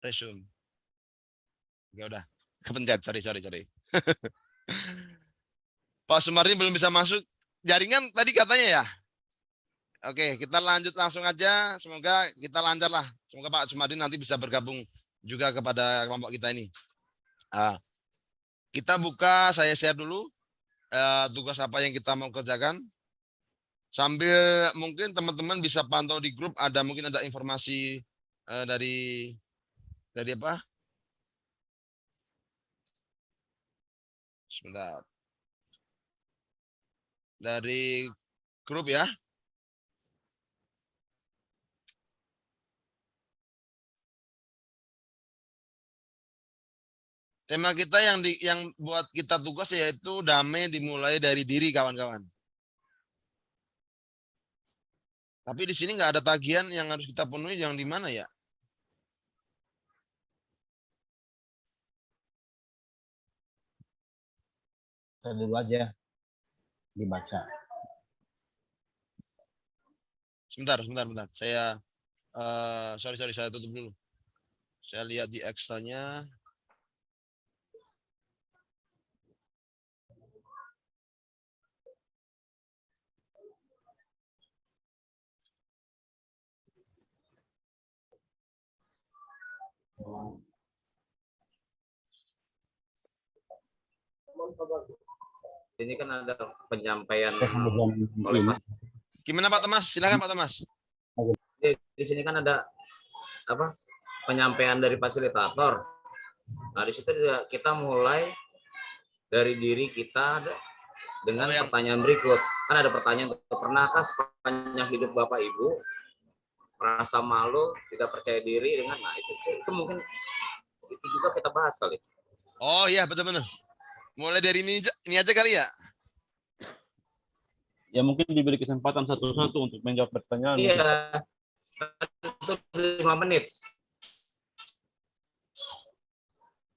resume. Ya udah, kepencet. Sorry. Pak Sumardi belum bisa masuk. Jaringan tadi katanya ya. Oke, kita lanjut langsung aja. Semoga kita lancar lah. Semoga Pak Sumardi nanti bisa bergabung juga kepada kelompok kita ini. Kita buka, saya share dulu tugas apa yang kita mau kerjakan. Sambil mungkin teman-teman bisa pantau di grup, mungkin ada informasi dari apa? Sebentar. Dari grup ya. Tema kita yang buat kita tugas yaitu damai dimulai dari diri, kawan-kawan. Tapi di sini nggak ada tagihan yang harus kita penuhi, yang di mana ya? Dulu aja dibaca. Sebentar. Saya sorry, saya tutup dulu. Saya lihat di extra-nya. Ini kan ada penyampaian oleh Mas. Gimana Pak Thomas? Silakan Pak Thomas. Di sini kan ada apa? Penyampaian dari fasilitator. Nah, di situ kita mulai dari diri kita dengan pertanyaan berikut. Kan ada pertanyaan, pernahkah sepanjang hidup Bapak Ibu merasa malu, tidak percaya diri dengan, nah itu mungkin itu juga kita bahas kali. Oh iya, betul-betul. Mulai dari ini aja kali ya? Ya mungkin diberi kesempatan satu-satu untuk menjawab pertanyaan. Iya, itu 5 menit.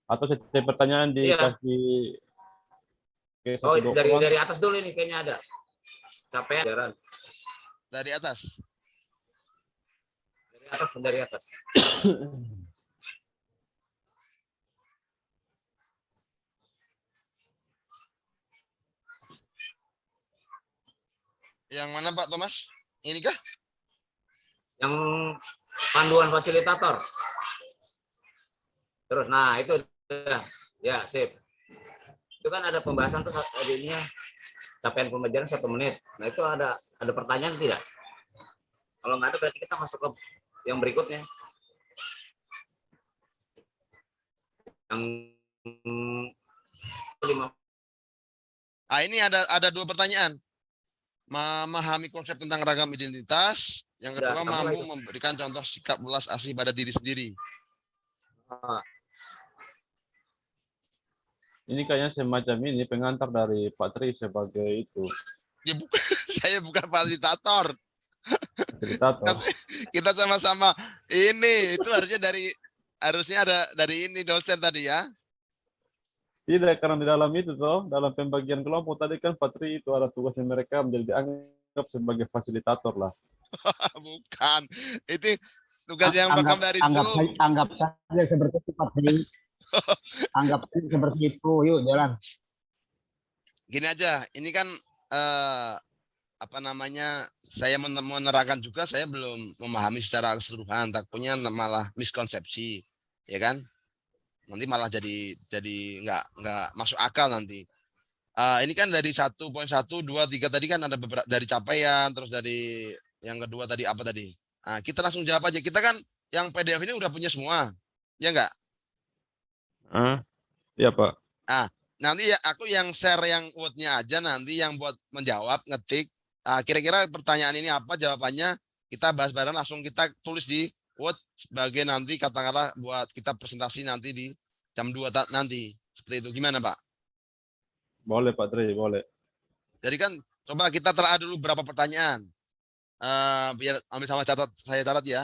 Atau setiap pertanyaan dikasih. Iya. Oh, dari atas dulu ini kayaknya ada. Capaian. Dari atas. Dari atas. Yang mana Pak Thomas? Ini kah? Yang panduan fasilitator. Terus, nah itu ya sip. Itu kan ada pembahasan tuh tadinya capaian pembelajaran 1 menit. Nah itu ada pertanyaan tidak? Kalau nggak ada berarti kita masuk ke yang berikutnya. Yang 5. Ini ada 2 pertanyaan. Memahami konsep tentang ragam identitas. Yang kedua, mampu memberikan contoh sikap belas asih pada diri sendiri. Ini kayaknya semacam ini pengantar dari Pak Tri sebagai itu. Ya, saya bukan fasilitator. Fasilitator. Kita sama-sama ini. Itu harusnya ada dari ini dosen tadi ya. Tidak, karena di dalam itu dalam pembagian kelompok tadi kan Patri itu ada tugasnya mereka menjadi dianggap sebagai fasilitator lah. Bukan. Itu tugas yang rekam dari Zoom. Anggap saja seperti itu, Patri. Anggap saja seperti itu. Yuk, jalan. Gini aja, ini kan saya menerangkan juga, saya belum memahami secara keseluruhan, takutnya malah miskonsepsi, ya kan? Nanti malah jadi nggak masuk akal nanti. Ini kan dari 1.1, 2, 3 tadi kan ada beberapa dari capaian, terus dari yang kedua tadi apa tadi? Nah, kita langsung jawab aja. Kita kan yang PDF ini udah punya semua, ya nggak? Iya Pak. Nanti ya aku yang share yang Word-nya aja, nanti yang buat menjawab ngetik. Kira-kira pertanyaan ini apa jawabannya? Kita bahas bareng, langsung kita tulis di Word sebagai nanti katakanlah buat kita presentasi nanti di jam 2 nanti. Seperti itu. Gimana, Pak? Boleh, Pak Tri, boleh. Jadi kan coba kita telaah dulu berapa pertanyaan. Biar ambil sama saya catat ya.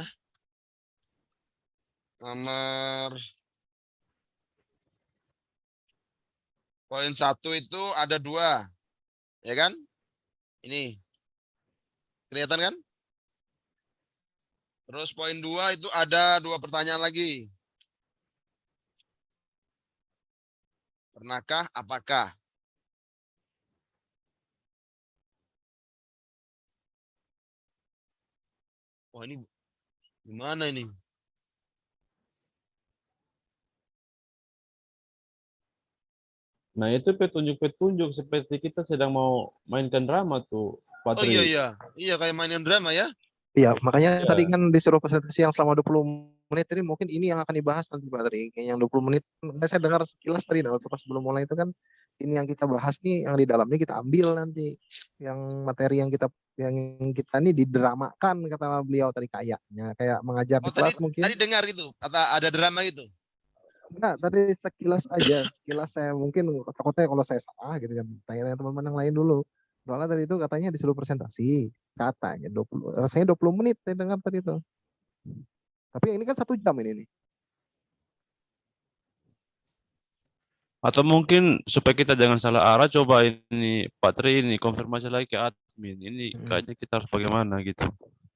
Nomor poin 1 itu ada 2. Ya kan? Ini. Kelihatan kan? Terus poin 2 itu ada 2 pertanyaan lagi. Pernahkah? Apakah? Wah, ini gimana ini? Nah, itu petunjuk-petunjuk seperti kita sedang mau mainkan drama tuh, Pak Oh iya, Tri. iya. Iya, kayak mainin drama ya. Iya, makanya tadi Ya. kan disuruh presentasi yang selama 20 menit ini mungkin ini yang akan dibahas nanti Pak Tri. Kayak yang 20 menit, saya dengar sekilas tadi nah, waktu pas sebelum mulai itu kan ini yang kita bahas nih, yang di dalamnya kita ambil nanti. Yang materi yang kita ini didramakan kata beliau tadi kayaknya. Kayak mengajar Oh, di tadi kelas mungkin. tadi dengar gitu, kata ada drama gitu. Enggak, tadi sekilas aja. Sekilas saya mungkin takutnya kalau saya salah gitu kan. Tanya-tanya teman-teman yang lain dulu. Soalnya tadi itu katanya disuruh presentasi. Katanya 20, rasanya 20 menit saya dengar tadi itu. Tapi ini kan 1 jam ini nih. Atau mungkin supaya kita jangan salah arah, coba ini Pak Tri ini konfirmasi lagi ke admin. Ini kayaknya kita harus bagaimana gitu.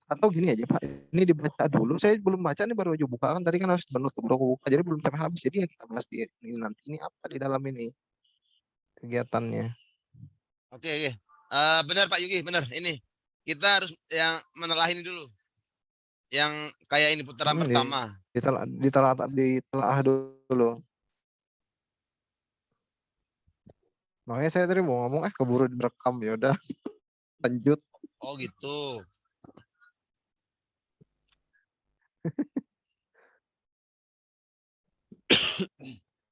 Atau gini aja Pak, ini dibaca dulu. Saya belum baca nih baru aja buka kan tadi kan harus menutup baru buka jadi belum sampai habis. Jadi ya kita bahas ini nanti ini apa di dalam ini kegiatannya. Oke, oke. Benar Pak Yuki, benar. Ini kita harus yang menelah ini dulu. Yang kayak ini putaran pertama. Ditelaah dulu. Makanya saya tadi mau ngomong keburu direkam ya udah lanjut. Oh gitu.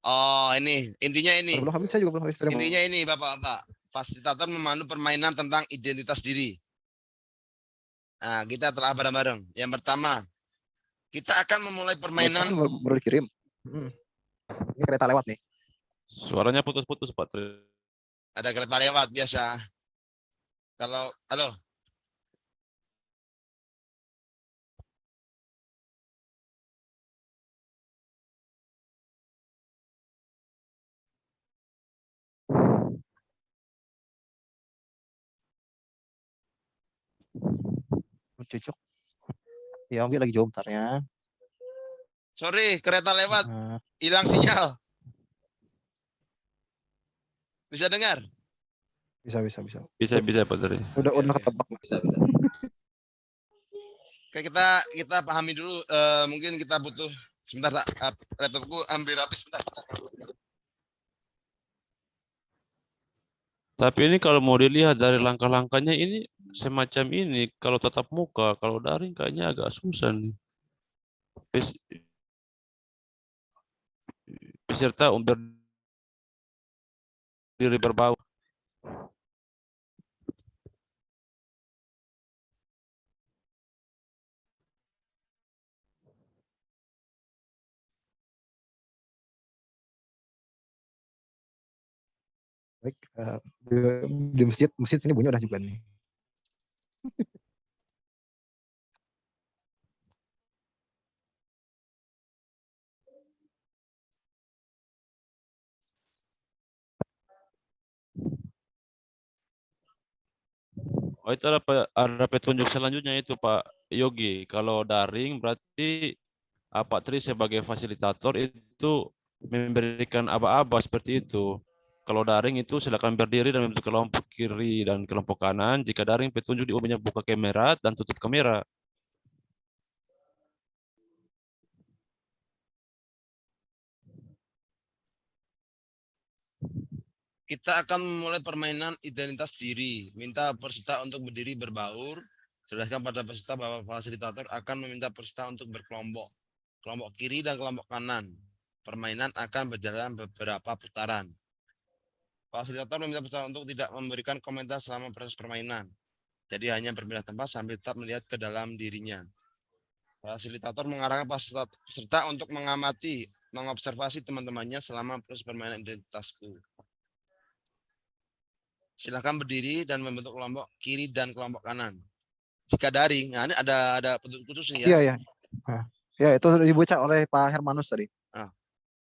Oh ini intinya ini. Belum habis saya juga belum habis terima. Intinya ini Bapak-bapak. Fasilitator memandu permainan tentang identitas diri. Nah, kita telah bareng-bareng. Yang pertama, kita akan memulai permainan. Baru dikirim. Ini kereta lewat nih. Suaranya putus-putus Pak Tri. Ada kereta lewat biasa. Kalau, halo. Cocok. Ya Ogi lagi jauh bentar ya. Sorry, kereta lewat. Hilang sinyal. Bisa dengar? Bisa. Bisa Pak Tri. Udah ketebak. Bisa. Oke, kita pahami dulu. Mungkin kita butuh sebentar. Laptopku hampir habis sebentar. Tapi ini kalau mau dilihat dari langkah-langkahnya ini semacam ini. Kalau tatap muka, kalau daring kayaknya agak susah nih. Peserta berdiri berbau. Baik, di masjid sini bunyi udah juga nih. Oh, itu ada petunjuk selanjutnya itu Pak Yogi. Kalau daring berarti Pak Tri sebagai fasilitator itu memberikan aba-aba seperti itu. Kalau daring itu silakan berdiri dan membentuk kelompok kiri dan kelompok kanan. Jika daring petunjuk diubahnya buka kamera dan tutup kamera. Kita akan memulai permainan identitas diri. Minta peserta untuk berdiri berbaur. Jelaskan pada peserta bahwa fasilitator akan meminta peserta untuk berkelompok. Kelompok kiri dan kelompok kanan. Permainan akan berjalan beberapa putaran. Fasilitator meminta peserta untuk tidak memberikan komentar selama proses permainan. Jadi hanya berpindah tempat sambil tetap melihat ke dalam dirinya. Fasilitator mengarahkan peserta untuk mengobservasi teman-temannya selama proses permainan identitasku. Silakan berdiri dan membentuk kelompok kiri dan kelompok kanan. Jika daring, nah ini ada petunjuk khusus nih ya. Iya. Ya, itu dibaca oleh Pak Hermanus tadi.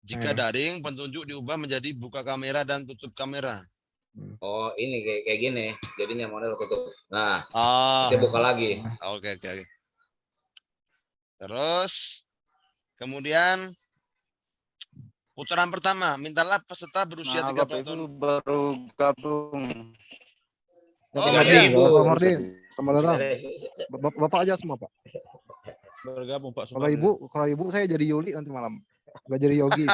Jika daring, petunjuk diubah menjadi buka kamera dan tutup kamera. Oh, ini kayak gini. Jadinya model tutup. Nah, Oh, kita buka lagi. Oke. Terus, kemudian Putaran pertama, mintalah peserta berusia Nah, 30 Bapak tahun. Ibu baru gabung. Oh Bapak iya, Ibu. Bapak Mardin, selamat datang. Dari- Bapak aja semua Pak. Bergabung Pak Kalau Sumardi. ibu saya jadi Yuli nanti malam. Nggak jadi Yogi.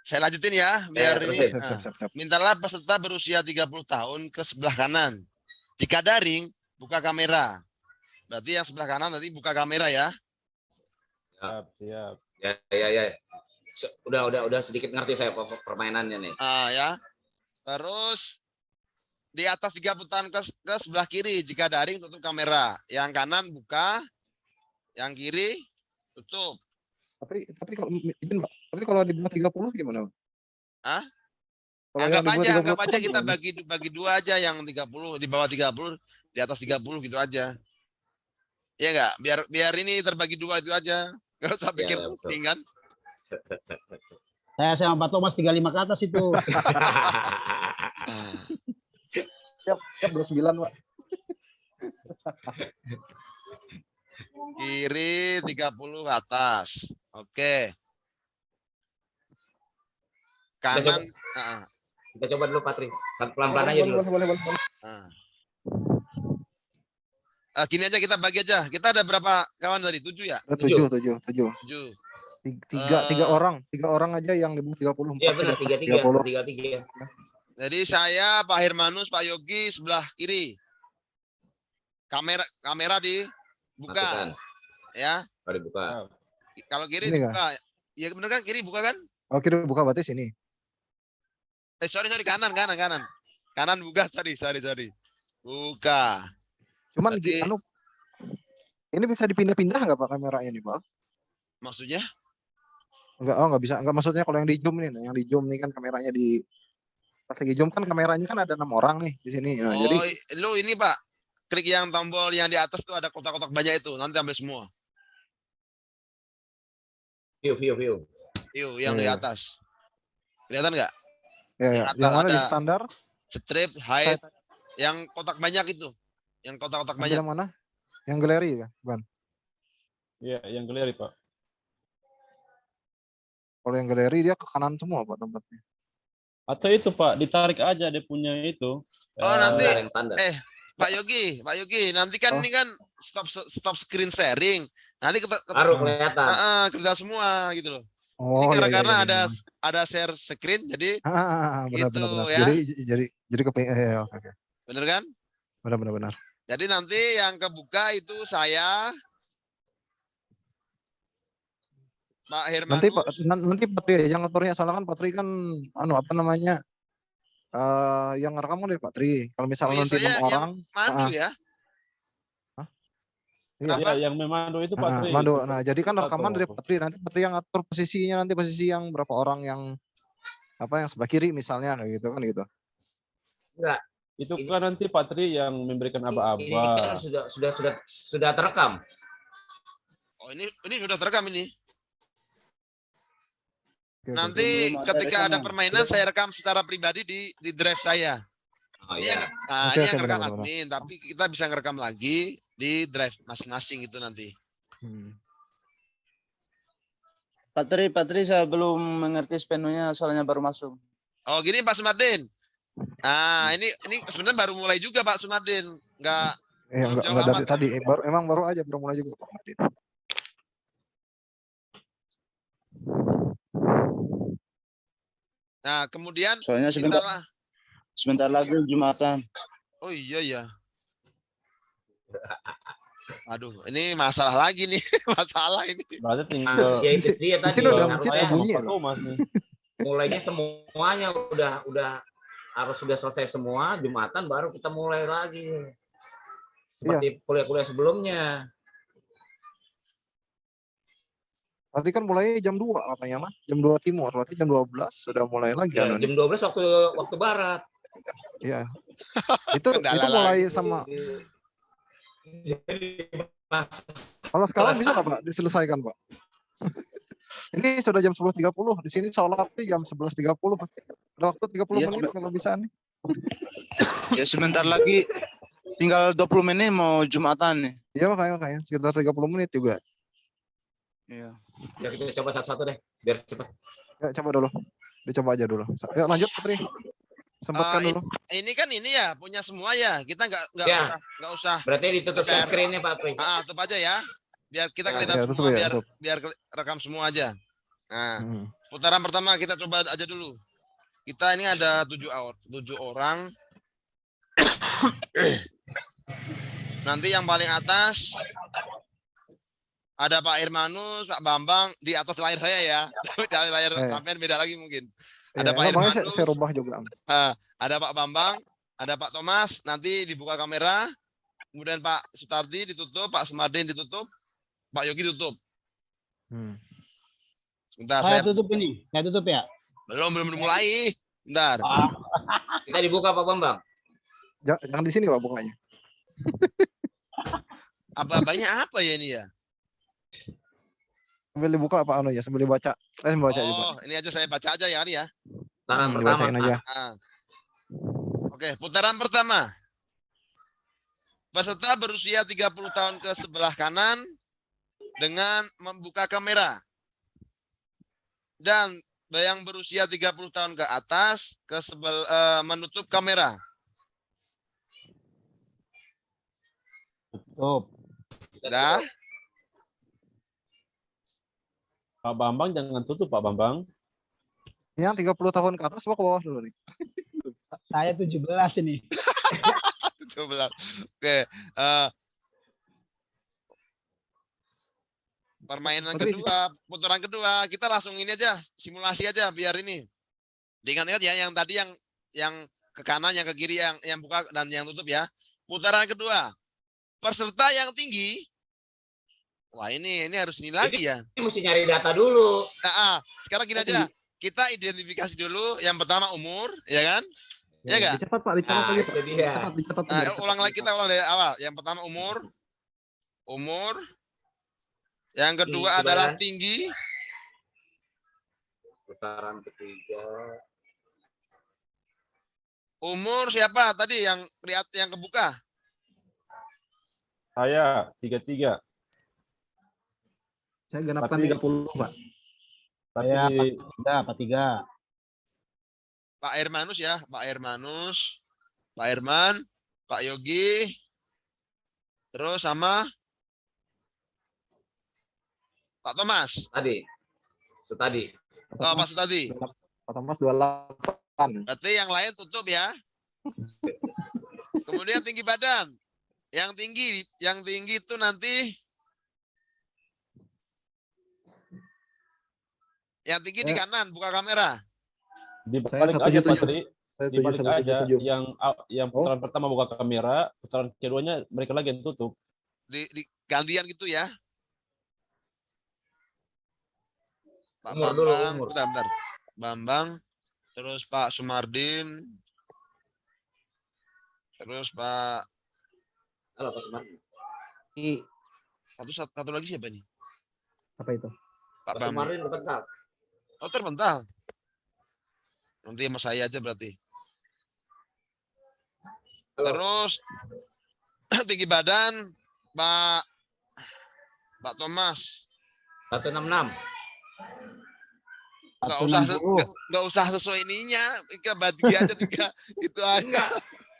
saya lanjutin ya, biar ini. terusin. Siap, siap, siap, siap. Mintalah peserta berusia 30 tahun ke sebelah kanan. Jika daring, buka kamera. Berarti yang sebelah kanan nanti buka kamera ya. Siap, siap. Ya. Udah sedikit ngerti saya permainannya nih. Ya. Terus di atas 30 tahun ke sebelah kiri, jika daring tutup kamera. Yang kanan buka, yang kiri tutup. Tapi kalau izin Pak, tapi kalau di bawah 30 gimana? Pak? Hah? Kalau yang di bawah Anggap 30 aja kita gimana? bagi dua aja, yang 30, di bawah 30, di atas 30 gitu aja. Iya enggak? Biar ini terbagi dua itu aja. Enggak usah pikir Ya, betul. pusing kan. Saya sama Pak Thomas 35 ke atas itu. Siap 29 Pak. Kiri 30 atas. Oke. Kanan. Kita coba dulu Patri. Pelan-pelan aja dulu. Boleh. Gini aja kita bagi aja. Kita ada berapa kawan tadi? 7 ya? 7. 7. Tiga orang aja yang di bawah 30. Iya benar, 33. Jadi saya, Pak Hermanus, Pak Yogi sebelah kiri. Kamera dibuka Masukkan. ya. Mari buka. Kalau kiri Ini dibuka. Ya benar kan, kiri buka kan? Oke, buka berarti sini. Sorry, kanan. Kanan buka, sorry. Buka. Cuman Berarti- ini bisa dipindah-pindah nggak Pak kameranya nih Pak? Maksudnya? Nggak bisa. Nggak, maksudnya kalau yang di zoom nih, yang di zoom nih kan kameranya pas lagi zoom kan kameranya kan ada 6 orang nih di sini. Nah, jadi Lu ini Pak, klik yang tombol yang di atas tuh ada kotak-kotak banyak itu, nanti ambil semua. View. Yuk, yang di Iya. atas. Kelihatan nggak? ya, atas yang mana di ada- standar? Strip, height, yang kotak banyak itu. Yang kotak-kotak Ambil banyak. yang mana? Yang galeri ya, bukan? Iya, yang galeri Pak. Kalau yang galeri dia ke kanan semua Pak tempatnya. Atau itu Pak, ditarik aja dia punya itu. Nanti- Standar yang standar. Pak Yogi, nanti kan Oh. ini kan stop screen sharing. Nanti kita Baru kelihatan. kita semua gitu loh. Oh, Ini iya, karena iya. ada share screen, jadi Benar. gitu, ya. Jadi oke. bener kan? Benar. Jadi nanti yang kebuka itu saya, Pak Hermanus. Nanti Patri yang ngaturnya, soalnya kan Patri kan yang ngerekam deh Patri. Kalau misalnya nanti saya 6 orang, mandu ya. iya. Iya, yang memandu itu Pak Tri. Mandu. Nah, jadi kan rekaman dari Atau- Patri. Nanti Patri yang ngatur posisinya, nanti posisi yang berapa orang yang yang sebelah kiri misalnya kayak gitu kan gitu. Itu kan nanti Pak Tri yang memberikan Ini aba-aba. kan sudah terekam. Oh, ini sudah terekam ini. Oke. Nanti Belum ada ketika ada rekaman. permainan saya rekam secara pribadi di drive saya. Oh Ini iya. yang, Oke, ini yang oke, ngerekam benar-benar. admin, tapi kita bisa ngerekam lagi di drive masing-masing itu nanti. Hmm. Pak Tri, saya belum mengerti sepenuhnya soalnya baru masuk. Oh gini Pak Sumardin. Nah ini sebenarnya baru mulai juga Pak Sumardin. Enggak. Enggak Jauh dari amat. tadi. Baru aja baru mulai juga Pak Mardin. Nah kemudian Soalnya kita sebentar lagi Jumatan. Oh iya ya. Aduh, ini masalah lagi nih, masalah ini. Berarti tinggal Ya itu dia di tadi. sini udah Harusnya masjid bunyi ya, Pak Thomas nih. mulainya semuanya udah harus sudah selesai semua, Jumatan baru kita mulai lagi. Seperti kuliah-kuliah sebelumnya. Tadi kan mulai jam 2 katanya mah. Jam 2 timur, berarti jam 12 sudah mulai lagi Ya, anu nih. jam 12 waktu barat. Iya. Itu Kendala mulai lagi. sama Jadi pas kalau sekarang bisa nggak Pak diselesaikan Pak? Ini sudah jam 10.30, di sini sholatnya jam 11.30. Ada waktu 30 Iya, menit kalau bisa nih. Ya sebentar lagi tinggal 20 menit mau Jumatan nih. Iya makanya sekitar 30 menit juga. Iya. Ya kita coba satu-satu deh, biar cepat. Ya, coba dulu. Dicoba aja dulu. Yuk lanjut Putri. Sempatkan dulu. Ini kan ini ya punya semua ya. Kita nggak Ya. usah. Berarti ditutup Share. screen-nya Pak Pri. Tutup aja ya. Biar kita Ya, kelihatan ya, tutup semua, ya, tutup. biar rekam semua aja. Nah, Hmm. putaran pertama kita coba aja dulu. Kita ini ada 7 orang. Nanti yang paling atas ada Pak Irmanus, Pak Bambang di atas layar saya ya. Tapi di layar sampean beda lagi mungkin. Ada Pak makanya Irmanus, saya rubah juga. ada Pak Bambang, ada Pak Thomas. Nanti dibuka kamera. Kemudian Pak Sutardi ditutup, Pak Sumardin ditutup, Pak Yogi tutup. Sebentar, Saya tutup ini. Saya tutup ya. belum mulai. Bentar. Kita dibuka Pak Bambang. Jangan di sini Pak bukanya. Apa-apanya apa ya ini ya? Sambil dibuka apa anu ya, sambil dibaca. Saya membaca juga. Ini aja saya baca aja ya, Ari ya. Putaran pertama. Bacain aja. Oke, putaran pertama. Peserta berusia 30 tahun ke sebelah kanan dengan membuka kamera. Dan yang berusia 30 tahun ke atas menutup kamera. Tutup. Sudah? Pak Bambang jangan tutup Pak Bambang. Yang 30 tahun ke atas ke bawah dulu nih. Saya 17 ini. 17. Oke. Permainan kedua, putaran kedua, kita langsung ini aja, simulasi aja biar ini. Diingat-ingat ya yang tadi yang ke kanan, yang ke kiri, yang buka dan yang tutup ya. Putaran kedua. Peserta yang tinggi. Wah, ini harus ini lagi ya. Ini mesti nyari data dulu. Sekarang gini aja. Kita identifikasi dulu. Yang pertama umur, ya kan? Ya enggak? Dicatat Pak, dicatat lagi Pak. Itu dia. Dicatat. Ulang lagi kita ulang dari awal. Yang pertama umur. Yang kedua Tinggi adalah badan. tinggi. Putaran ketiga. Umur siapa tadi yang lihat yang kebuka? Saya 33. Saya genapkan Tapi- 30 Pak. Tapi Saya 43. Pak Hermanus ya, Pak Hermanus, Pak Herman, Pak Yogi, terus sama Pak Thomas. Tadi. Pak Sutadi. Pak Thomas 28. Berarti yang lain tutup ya. Kemudian tinggi badan. Yang tinggi itu nanti yang tinggi di kanan, buka kamera. dibalik Saya aja 177. Pak Tri. Saya Dibalik aja 777. yang putaran pertama buka kamera, putaran keduanya mereka lagi yang tutup. Di gantian gitu ya. Pak Umur dulu, Bambang, umur. bentar. Bambang, terus Pak Sumardin, terus Pak Halo Pak Sumardi. satu lagi siapa nih? Apa itu? Pak Pak Bambang. Sumardi terbental. Oh, terbental. Nanti sama saya aja berarti. Halo. Terus tinggi badan Pak Thomas. 166. Nggak usah sesuai ininya. Bagi aja 3 itu aja. Enggak.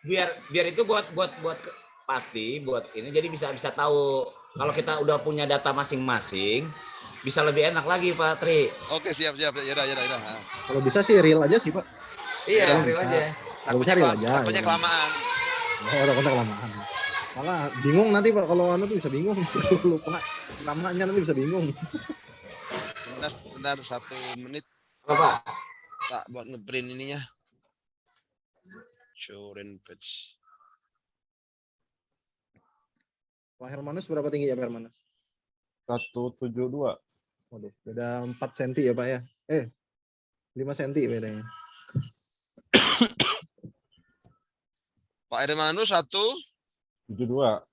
Biar itu buat pasti buat ini jadi bisa tahu kalau kita udah punya data masing-masing bisa lebih enak lagi Pak Tri. Oke, siap. Ya udah. Kalau bisa sih real aja sih Pak. Iya, Ya, real bisa. aja. Bisa real aja. Takutnya ya. kelamaan. Takutnya kelamaan. Malah bingung nanti Pak kalau anu tuh bisa bingung. Lupa namanya nanti bisa bingung. Sebentar 1 menit Apa? tak buat ngeprint ininya. Show and page. Pak Hermanus berapa tinggi ya Pak Hermanus? 172. Waduh, beda 4 cm ya Pak ya. 5 cm bedanya. Pak Hermanus 72.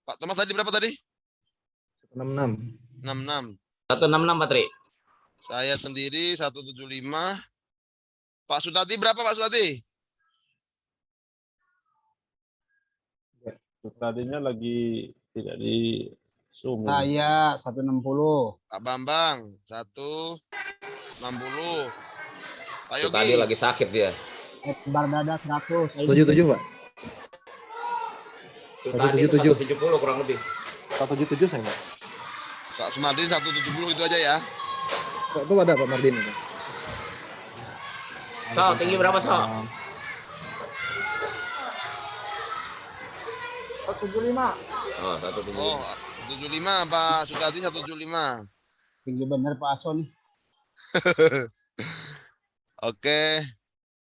Pak Thomas tadi berapa tadi? 166. 66. 166 Pak Tri. Saya sendiri 175. Pak Sutati berapa Pak Sutati? Tadinya lagi Tidak di zoom. Saya 160. Pak Bambang 160. Pak Itu tadi Yogi lagi sakit dia. Lebar dada 100. 177 Pak. Itu tadi itu 177. 170 kurang lebih. 177 saya Pak. Pak Sumardi 170 itu aja ya. Pak, itu ada Pak Mardin itu. So, tinggi berapa, So? 175. Oh, 170. Oh, 75 Pak Sukadi 175. Tinggi bener Pak Aso nih. Oke.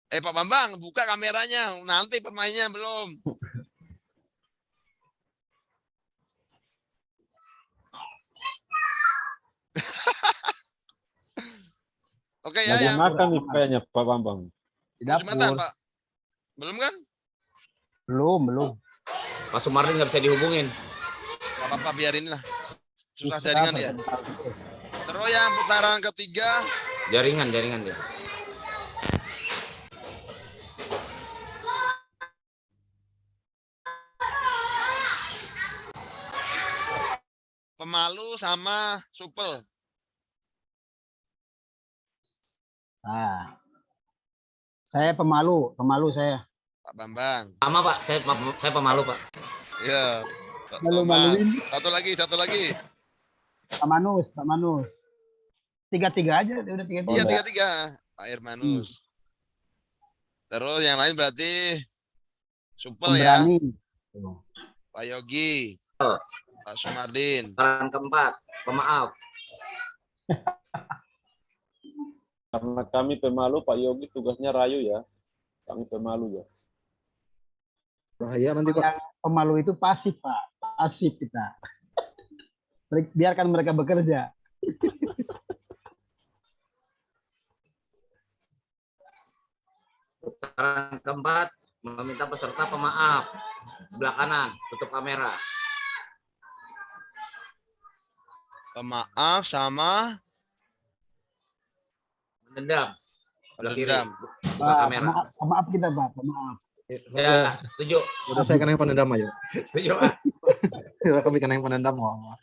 Pak Bambang, buka kameranya. Nanti permainnya belum. Oke ya, Lagi yang makan nih kayaknya Pak Bambang. Di Jumatan, dapur. Pak. Belum kan? Belum. Pak Sumardi nggak bisa dihubungin. Gak apa-apa, biarin lah. Susah Bisa, jaringan ya. bentar. Terus yang putaran ketiga, Jaringan dia. pemalu sama supel. Nah. Saya pemalu saya. Pak Bambang. Sama, Pak. Saya pemalu, Pak. Iya. Pak Malu-maluin. Thomas. Satu lagi. Pak Manus. 3-3 aja, udah 3-3. Iya, 3-3. Pak Irmanus. Terus yang lain berarti supel ya. Pemberani. Pak Yogi. Oh. Pak Sumardin. Putaran keempat, pemaaf. Karena kami pemalu, Pak Yogi tugasnya rayu ya. Kami pemalu ya. Bahaya nanti Pak. Yang pemalu itu pasif, Pak. Pasif kita. Biarkan mereka bekerja. Putaran keempat, meminta peserta pemaaf. Sebelah kanan, tutup kamera. Pemaaf sama Mendendam. Sebelah kiri, pendendam. sebelah Pak, kamera. maaf kita, Pak. Maaf. Ya, setuju. Udah saya kena yang pendendam aja. Setuju, Pak. Udah kami kena yang pendendam. Oh.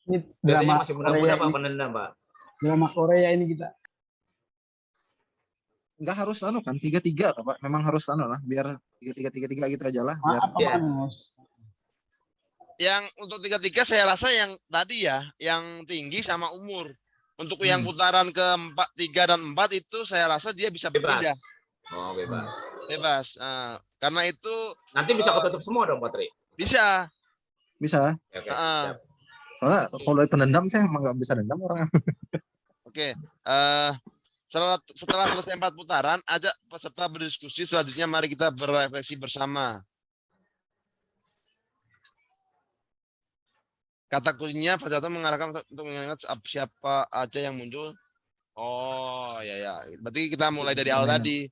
Ini Biasanya drama masih Korea muda-muda, Pak, ini. pendendam, Pak. Drama Korea ini kita. Enggak harus kan 3-3 Pak. Memang harus lah biar 3-3 gitu aja lah biar Maaf, Pak Ya. Manus. Yang untuk 3-3 saya rasa yang tadi ya, yang tinggi sama umur. Untuk yang putaran ke-4, 3 dan 4 itu saya rasa dia bisa Bebas. berpindah. Oh, bebas. Bebas. Karena itu Nanti bisa ketutup semua dong, Pak Tri. bisa. bisa. Oke, Ah. siap. Soalnya kalau dari pendendam saya emang nggak bisa dendam orangnya. Oke. Setelah selesai 4 putaran, ajak peserta berdiskusi. Selanjutnya mari kita berefleksi bersama. Kata kuncinya peserta mengarahkan untuk mengingat siapa aja yang muncul. Oh, ya. Berarti kita mulai dari awal tadi.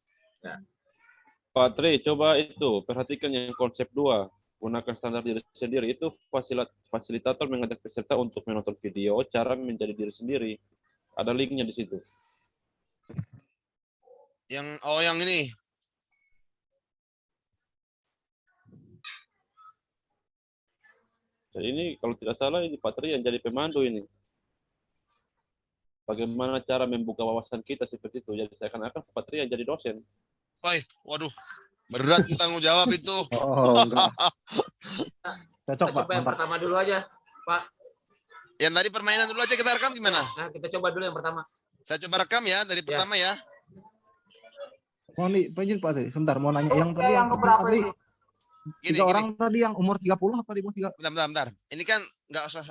Pak Tri, coba itu perhatikan yang konsep 2. Gunakan standar diri sendiri. Itu fasilitator mengajak peserta untuk menonton video cara menjadi diri sendiri. Ada linknya di situ. Yang ini. Jadi ini kalau tidak salah ini Pak Tri yang jadi pemandu ini. Bagaimana cara membuka wawasan kita seperti itu. Jadi seakan-akan Pak Tri yang jadi dosen. Waduh. Berat tanggung jawab itu. Oh, enggak. Cocok Kita Pak, coba yang mantap. pertama dulu aja, Pak. Yang tadi permainan dulu aja kita rekam gimana? Nah, kita coba dulu yang pertama. Saya coba rekam ya dari pertama ya. Mohon izin Pak Tri, sebentar mau nanya yang tadi yang tadi Gini, 3 orang tadi yang umur 30 apa di bawah 3? bentar. Ini kan nggak usah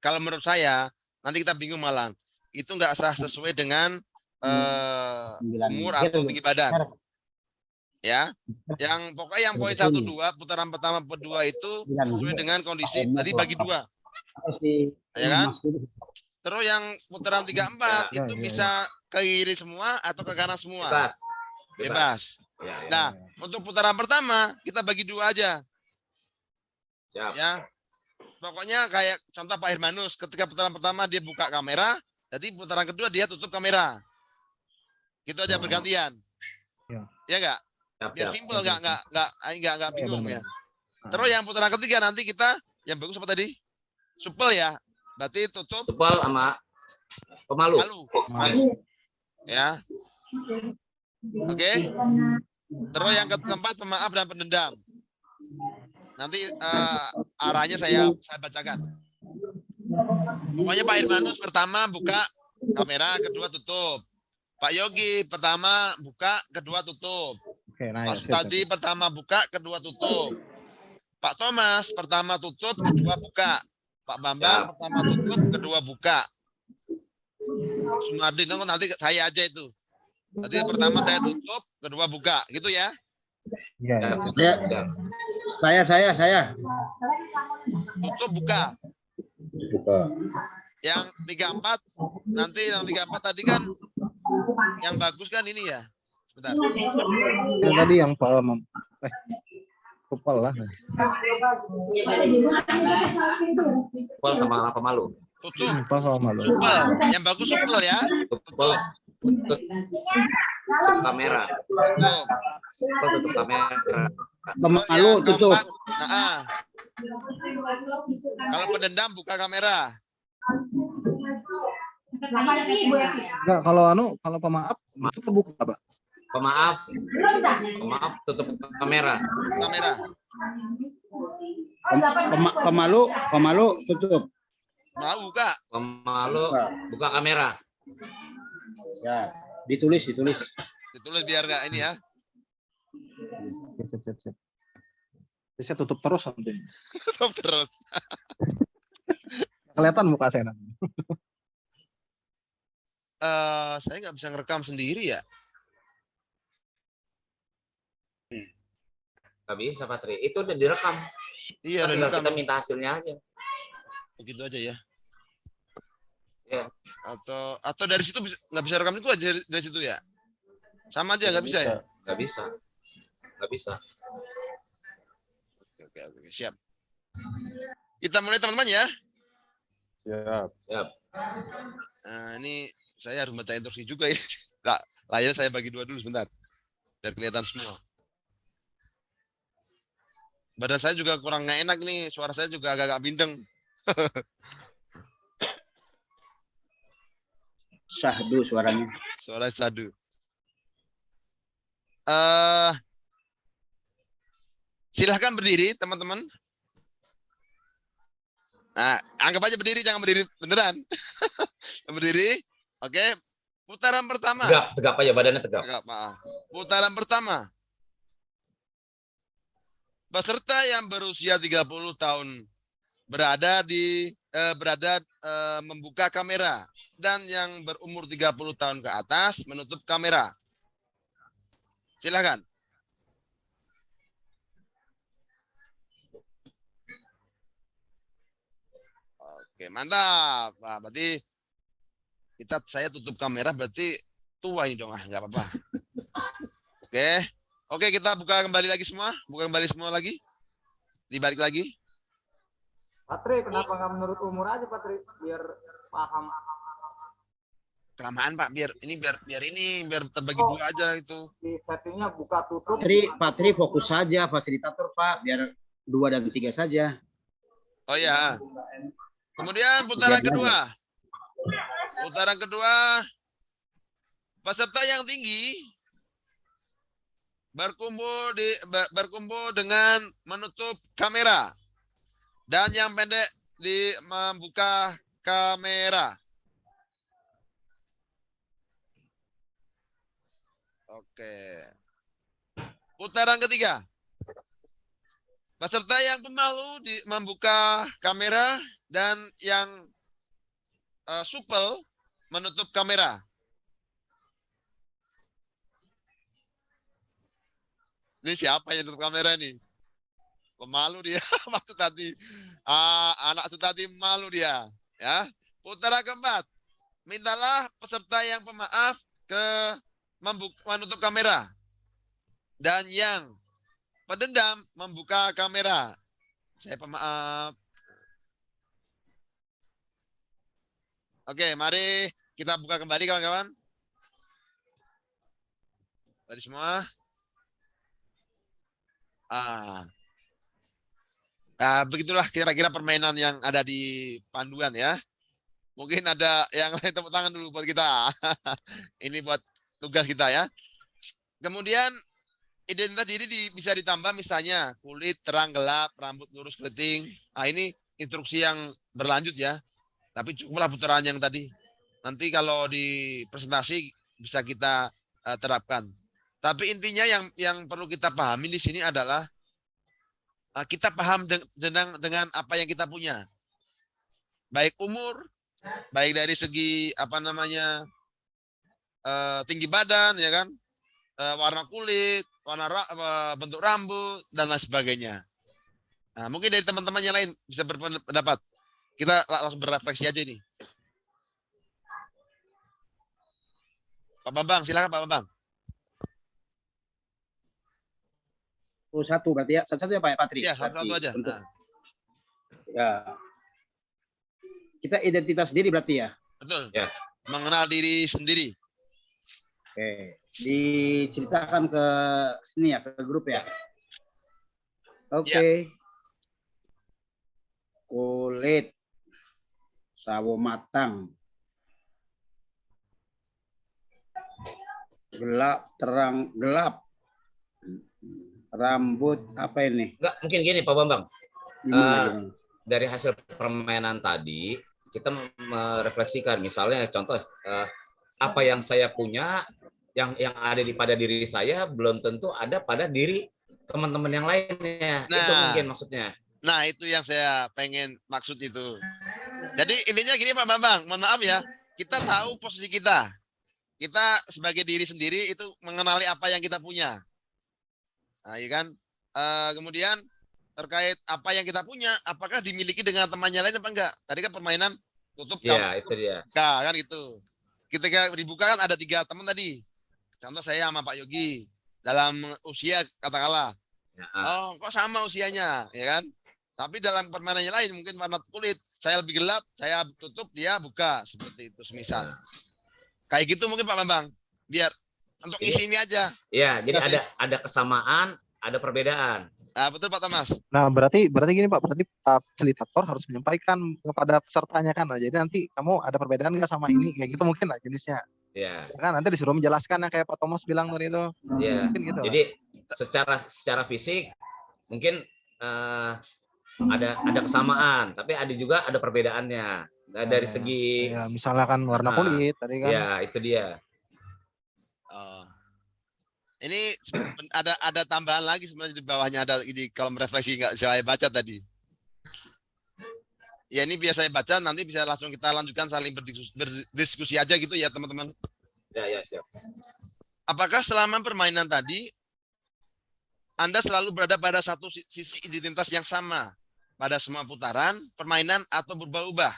kalau menurut saya nanti kita bingung malah. Itu nggak sah sesuai dengan umur atau tinggi badan. Ya. Yang pokoknya yang poin 1 2 putaran pertama kedua itu sesuai dengan kondisi tadi bagi 2, ya kan? Terus yang putaran 3 4 Ya, itu ya, bisa ke kiri semua atau ke kanan semua. Bebas. Bebas. Ya, ya. Nah, untuk putaran pertama kita bagi 2 aja. Siap. Ya. Pokoknya kayak contoh Pak Hermanus, ketika putaran pertama dia buka kamera, jadi putaran kedua dia tutup kamera. Gitu aja bergantian. Ya. Ya enggak? Siap, Biar siap. simpel, enggak bingung ya. Terus yang putaran ketiga nanti kita yang bagus apa tadi? Supel ya. Berarti tutup Supel sama pemalu. malu. Ya. Oke. Terus yang keempat pemaaf dan pendendam. Nanti arahnya saya bacakan. Pokoknya Pak Irmanus pertama buka kamera, kedua tutup. Pak Yogi pertama buka, kedua tutup. Oke, nah Pak Sutadi pertama buka, kedua tutup. Pak Thomas pertama tutup, kedua buka. Pak Bambang pertama tutup, kedua buka. Sumardi nanti saya aja itu. Berarti pertama saya tutup, kedua buka, gitu ya? Iya. Saya. Tutup buka. Yang 34 nanti yang 34 tadi kan yang bagus kan ini ya. Sebentar. Yang tadi yang supel lah. Supel sama pemalu. Tutup. Supel sama malu. Supel. Yang bagus supel ya. Supel. Tutup kamera. Tutup. Supel tutup kamera. Pemalu Yang tutup. keempat, kalau pendendam buka kamera. Enggak, kalau pemaaf itu kebuka, Pak. Pemaaf tutup kamera. Kamera. Pemalu tutup. Mau buka. Pemalu buka kamera. Ya, ditulis. Ditulis biar nggak ini ya. Sip. Saya tutup terus nanti. Tutup terus. Kelihatan muka saya nanti. Saya nggak bisa ngerekam sendiri ya. Nggak bisa, Patri. Itu udah direkam. Iya, udah Tinggal direkam. kita minta hasilnya aja. Begitu aja ya. Ya. Atau dari situ nggak bisa rekam juga dari situ ya. Sama aja nggak bisa ya. Nggak bisa. Oke, siap. Kita mulai teman-teman ya. Siap. Nah, ini saya harus baca instruksi juga ini. Nah, layar saya bagi dua dulu sebentar. Biar kelihatan semua. Badan saya juga kurang nggak enak nih. Suara saya juga agak-agak bindeng. Syahdu suaranya. Suara sadu. Silahkan berdiri, teman-teman. Nah, anggap aja berdiri, jangan berdiri beneran. Berdiri. Oke. Putaran pertama. Tegap aja, badannya tegap. Tegap, maaf. Putaran pertama. Peserta yang berusia 30 tahun berada membuka kamera dan yang berumur 30 tahun ke atas menutup kamera. Silakan. Oke, mantap. Nah, berarti saya tutup kamera berarti tua ini dong, nggak apa-apa. Oke, kita buka kembali lagi semua. Buka kembali semua lagi. Dibalik lagi. Patri, kenapa nggak menurut umur aja, Patri? Biar paham. Kelamaan Pak, biar terbagi dua aja itu. Di settingnya buka tutup. Patri fokus saja fasilitator, Pak, biar 2 dan 3 saja. Oh ya. Kemudian putaran kedua. Putaran kedua, peserta yang tinggi berkumpul dengan menutup kamera dan yang pendek membuka kamera. Oke. Putaran ketiga. Peserta yang pemalu membuka kamera dan yang supel menutup kamera. Ini siapa yang tutup kamera nih? Pemalu dia. Maksud tadi anak itu tadi malu dia. Ya. Putaran keempat. Mintalah peserta yang pemaaf menutup kamera. Dan yang pendendam membuka kamera. Saya pemaaf. Oke, mari kita buka kembali kawan-kawan. Tadi semua. Nah, begitulah kira-kira permainan yang ada di panduan ya. Mungkin ada yang lain, tepuk tangan dulu buat kita. Ini buat tugas kita ya. Kemudian identitas diri bisa ditambah misalnya kulit terang gelap, rambut lurus keriting. Nah, ini instruksi yang berlanjut ya. Tapi cukuplah putaran yang tadi. Nanti kalau di presentasi bisa kita terapkan. Tapi intinya yang perlu kita pahami di sini adalah kita paham dengan apa yang kita punya. Baik umur, baik dari segi apa namanya tinggi badan ya kan, warna kulit, bentuk rambut dan lain sebagainya. Nah, mungkin dari teman-teman yang lain bisa berpendapat. Kita langsung berefleksi aja nih. Pak Bambang, silakan Pak Bambang. Satu berarti ya, satu-satu ya Pak Patri. Ya, satu-satu aja. Untuk, ya. Kita identitas diri berarti ya. Betul. Ya. Mengenal diri sendiri. Oke, diceritakan ke sini ya, ke grup ya. Oke. Kulit sawo matang. Gelap, terang, gelap. Rambut apa ini? Enggak, mungkin gini Pak Bambang. Gimana? Dari hasil permainan tadi, kita merefleksikan misalnya contoh apa yang saya punya yang ada pada diri saya belum tentu ada pada diri teman-teman yang lainnya. Nah, itu mungkin maksudnya. Nah, itu yang saya pengen maksud itu. Jadi intinya gini Pak Bambang, mohon maaf ya, kita tahu posisi kita. Kita sebagai diri sendiri itu mengenali apa yang kita punya. Nah, iya kan? Kemudian terkait apa yang kita punya, apakah dimiliki dengan temannya lain apa enggak? Tadi kan permainan tutup Ya, itu dia. kan gitu. Ketika dibuka kan ada 3 teman tadi. Contoh saya sama Pak Yogi dalam usia katakanlah. Ya. Oh, kok sama usianya, ya kan? Tapi dalam permainannya lain mungkin warna kulit. Saya lebih gelap, saya tutup, dia buka seperti itu semisal. Kayak gitu mungkin Pak Bambang. Biar untuk isi ini aja. Iya, jadi ada kesamaan, ada perbedaan. Nah, betul Pak Thomas. Nah, berarti gini Pak, berarti fasilitator harus menyampaikan kepada pesertanya kan. Nah, jadi nanti kamu ada perbedaan nggak sama ini kayak gitu mungkin lah jenisnya. Iya. Kan nanti disuruh menjelaskan kayak Pak Thomas bilang tadi itu. Iya. Mungkin gitu. Jadi secara fisik mungkin ada kesamaan, tapi ada perbedaannya. Nah, dari segi ya, misalnya kan warna kulit tadi kan. Ya, itu dia. Oh. Ini ada tambahan lagi sebenarnya di bawahnya ada di kolom refleksi nggak saya baca tadi. Ya ini biar saya baca nanti bisa langsung kita lanjutkan saling berdiskusi aja gitu ya teman-teman. Ya, siap. Apakah selama permainan tadi Anda selalu berada pada satu sisi identitas yang sama pada semua putaran, permainan atau berubah-ubah?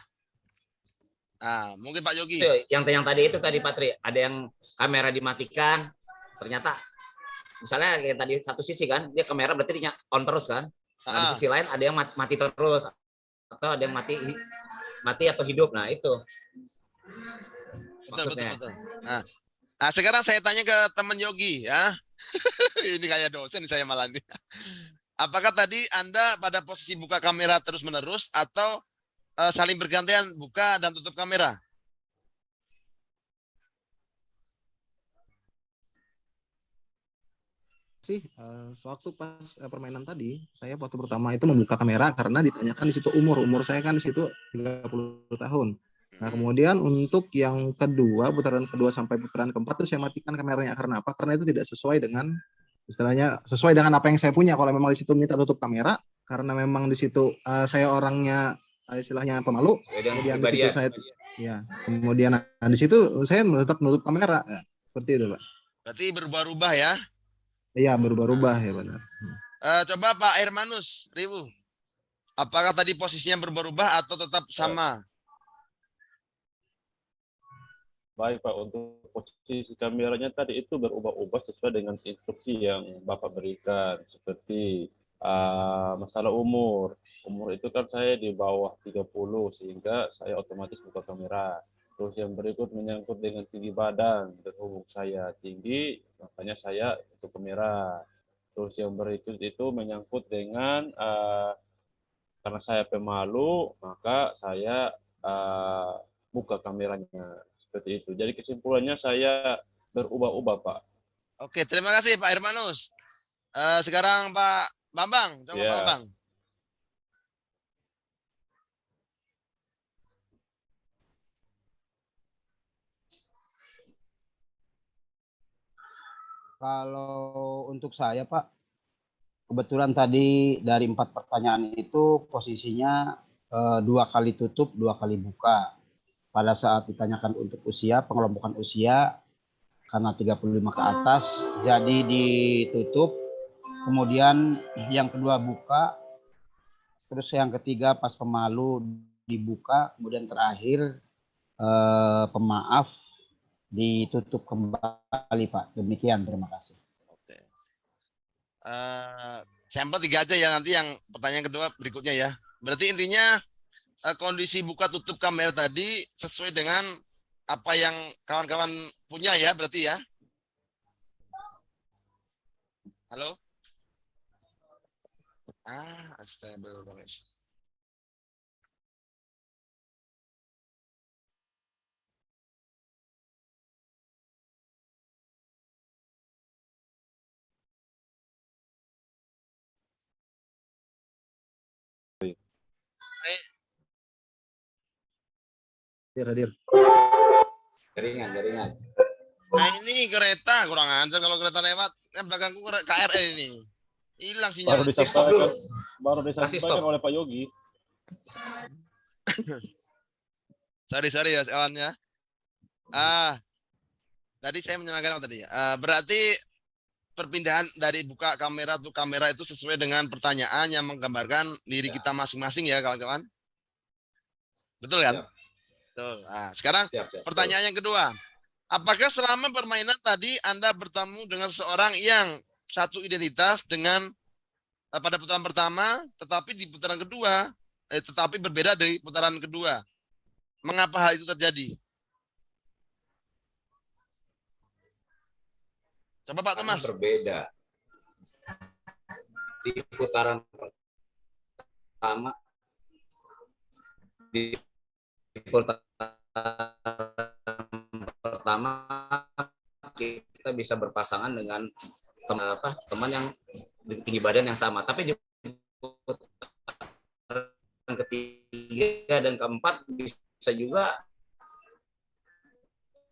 Nah, mungkin Pak Yogi. Itu, yang tadi Patri, ada yang kamera dimatikan, ternyata misalnya kayak tadi satu sisi kan, dia kamera berarti dia on terus kan. Nah, di sisi lain ada yang mati terus atau ada yang mati atau hidup. Nah, itu. Betul. Nah, sekarang saya tanya ke teman Yogi ya. Ini kayak dosen saya malah nih. Apakah tadi Anda pada posisi buka kamera terus-menerus atau saling bergantian buka dan tutup kamera? Sewaktu pas permainan tadi, saya waktu pertama itu membuka kamera karena ditanyakan di situ umur saya kan di situ 30 tahun. Nah, kemudian untuk yang kedua, putaran kedua sampai putaran keempat itu saya matikan kameranya karena apa? Karena itu tidak sesuai dengan istilahnya sesuai dengan apa yang saya punya. Kalau memang di situ minta tutup kamera karena memang di situ saya orangnya istilahnya pemalu, kemudian di situ saya kemudian di situ saya tetap menutup kamera. Ya, seperti itu, Pak. Berarti berubah-ubah ya? Iya, berubah-ubah ya benar. Coba Pak Hermanus Ribu, apakah tadi posisinya berubah-ubah atau tetap sama? Baik Pak, untuk posisi kameranya tadi itu berubah-ubah sesuai dengan instruksi yang Bapak berikan. Seperti masalah umur. Umur itu kan saya di bawah 30 sehingga saya otomatis buka kamera. Terus yang berikut menyangkut dengan tinggi badan. Berhubung saya tinggi, makanya saya tutup kamera. Terus yang berikut itu menyangkut dengan karena saya pemalu, maka saya buka kameranya seperti itu. Jadi kesimpulannya saya berubah-ubah, Pak. Oke, terima kasih Pak Hermanus. Sekarang Pak Bambang, coba Ya. Pak Bambang. Kalau untuk saya Pak, kebetulan tadi dari 4 pertanyaan itu posisinya 2 kali tutup, 2 kali buka. Pada saat ditanyakan untuk usia, pengelompokan usia karena 35 ke atas jadi ditutup. Kemudian yang kedua buka, terus yang ketiga pas pemalu dibuka, kemudian terakhir pemaaf ditutup kembali Pak. Demikian, terima kasih. Oke. Sampel 3 aja ya, nanti yang pertanyaan kedua berikutnya ya. Berarti intinya kondisi buka tutup kamera tadi sesuai dengan apa yang kawan-kawan punya ya, berarti ya. Halo? Unstable connection. Hadir. Jaringan. Nah ini kereta kurang ajar kalau kereta lewat. Belakangku KRL ini. Hilang sinyal. Baru disampaikan oleh Pak Yogi. Sorry ya kawannya. Tadi saya menyampaikan apa tadi? Berarti perpindahan dari buka kamera ke kamera itu sesuai dengan pertanyaan yang menggambarkan diri kita masing-masing ya kawan-kawan. Betul kan? Siap. Betul. Nah, sekarang Siap. pertanyaan yang kedua. Apakah selama permainan tadi Anda bertemu dengan seseorang yang satu identitas dengan pada putaran pertama, tetapi di putaran kedua, tetapi berbeda dari putaran kedua? Mengapa hal itu terjadi? Coba Pak Thomas. Berbeda. Di putaran pertama, kita bisa berpasangan dengan teman yang tinggi badan yang sama, tapi di putaran ketiga dan keempat bisa juga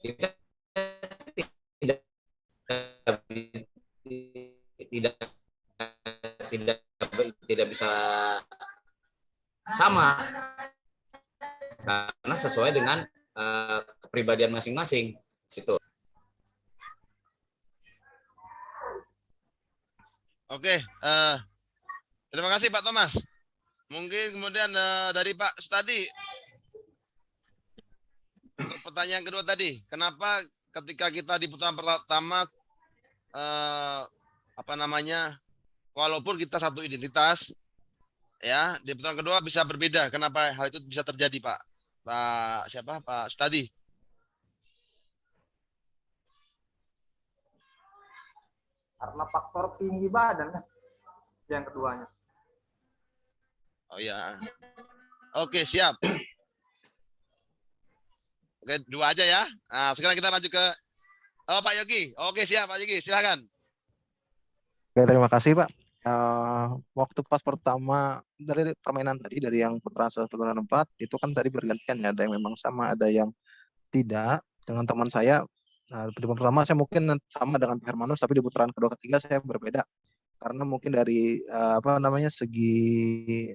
kita tidak bisa sama karena sesuai dengan kepribadian masing-masing gitu. Oke, terima kasih Pak Thomas. Mungkin kemudian dari Pak Sutadi, untuk pertanyaan kedua tadi, kenapa ketika kita di putaran pertama walaupun kita satu identitas, ya di putaran kedua bisa berbeda. Kenapa hal itu bisa terjadi, Pak? Pak Sutadi. Karena faktor tinggi badan kan. Yang keduanya. Oh ya. Oke, siap. Oke, 2 aja ya. Nah, sekarang kita lanjut ke Pak Yogi. Oke, siap Pak Yogi, silakan. Oke, terima kasih Pak. Waktu pas pertama dari permainan tadi, dari yang putaran 1, putaran 4, itu kan tadi bergantian ya, ada yang memang sama, ada yang tidak. Dengan teman saya, di putaran pertama saya mungkin sama dengan Pak Hermanus, tapi di putaran kedua ketiga saya berbeda. Karena mungkin dari segi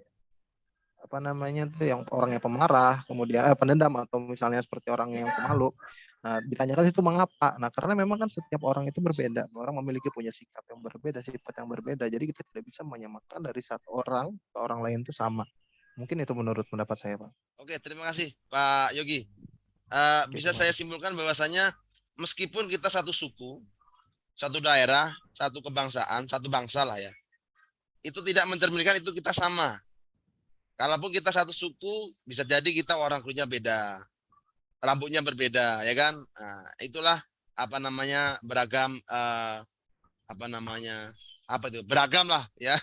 yang orangnya pemarah, kemudian pendendam, atau misalnya seperti orang yang pemalu. Nah, ditanyakan itu mengapa? Nah, karena memang kan setiap orang itu berbeda. Orang memiliki punya sikap yang berbeda, sifat yang berbeda. Jadi kita tidak bisa menyamakan dari satu orang ke orang lain itu sama. Mungkin itu menurut pendapat saya, Pak. Oke, terima kasih Pak Yogi. Bisa saya simpulkan bahwasanya meskipun kita satu suku, satu daerah, satu kebangsaan, satu bangsa lah ya, itu tidak mencerminkan itu kita sama. Kalaupun kita satu suku, bisa jadi kita orang kulitnya beda, rambutnya berbeda, ya kan? Nah, itulah beragam, beragam lah ya,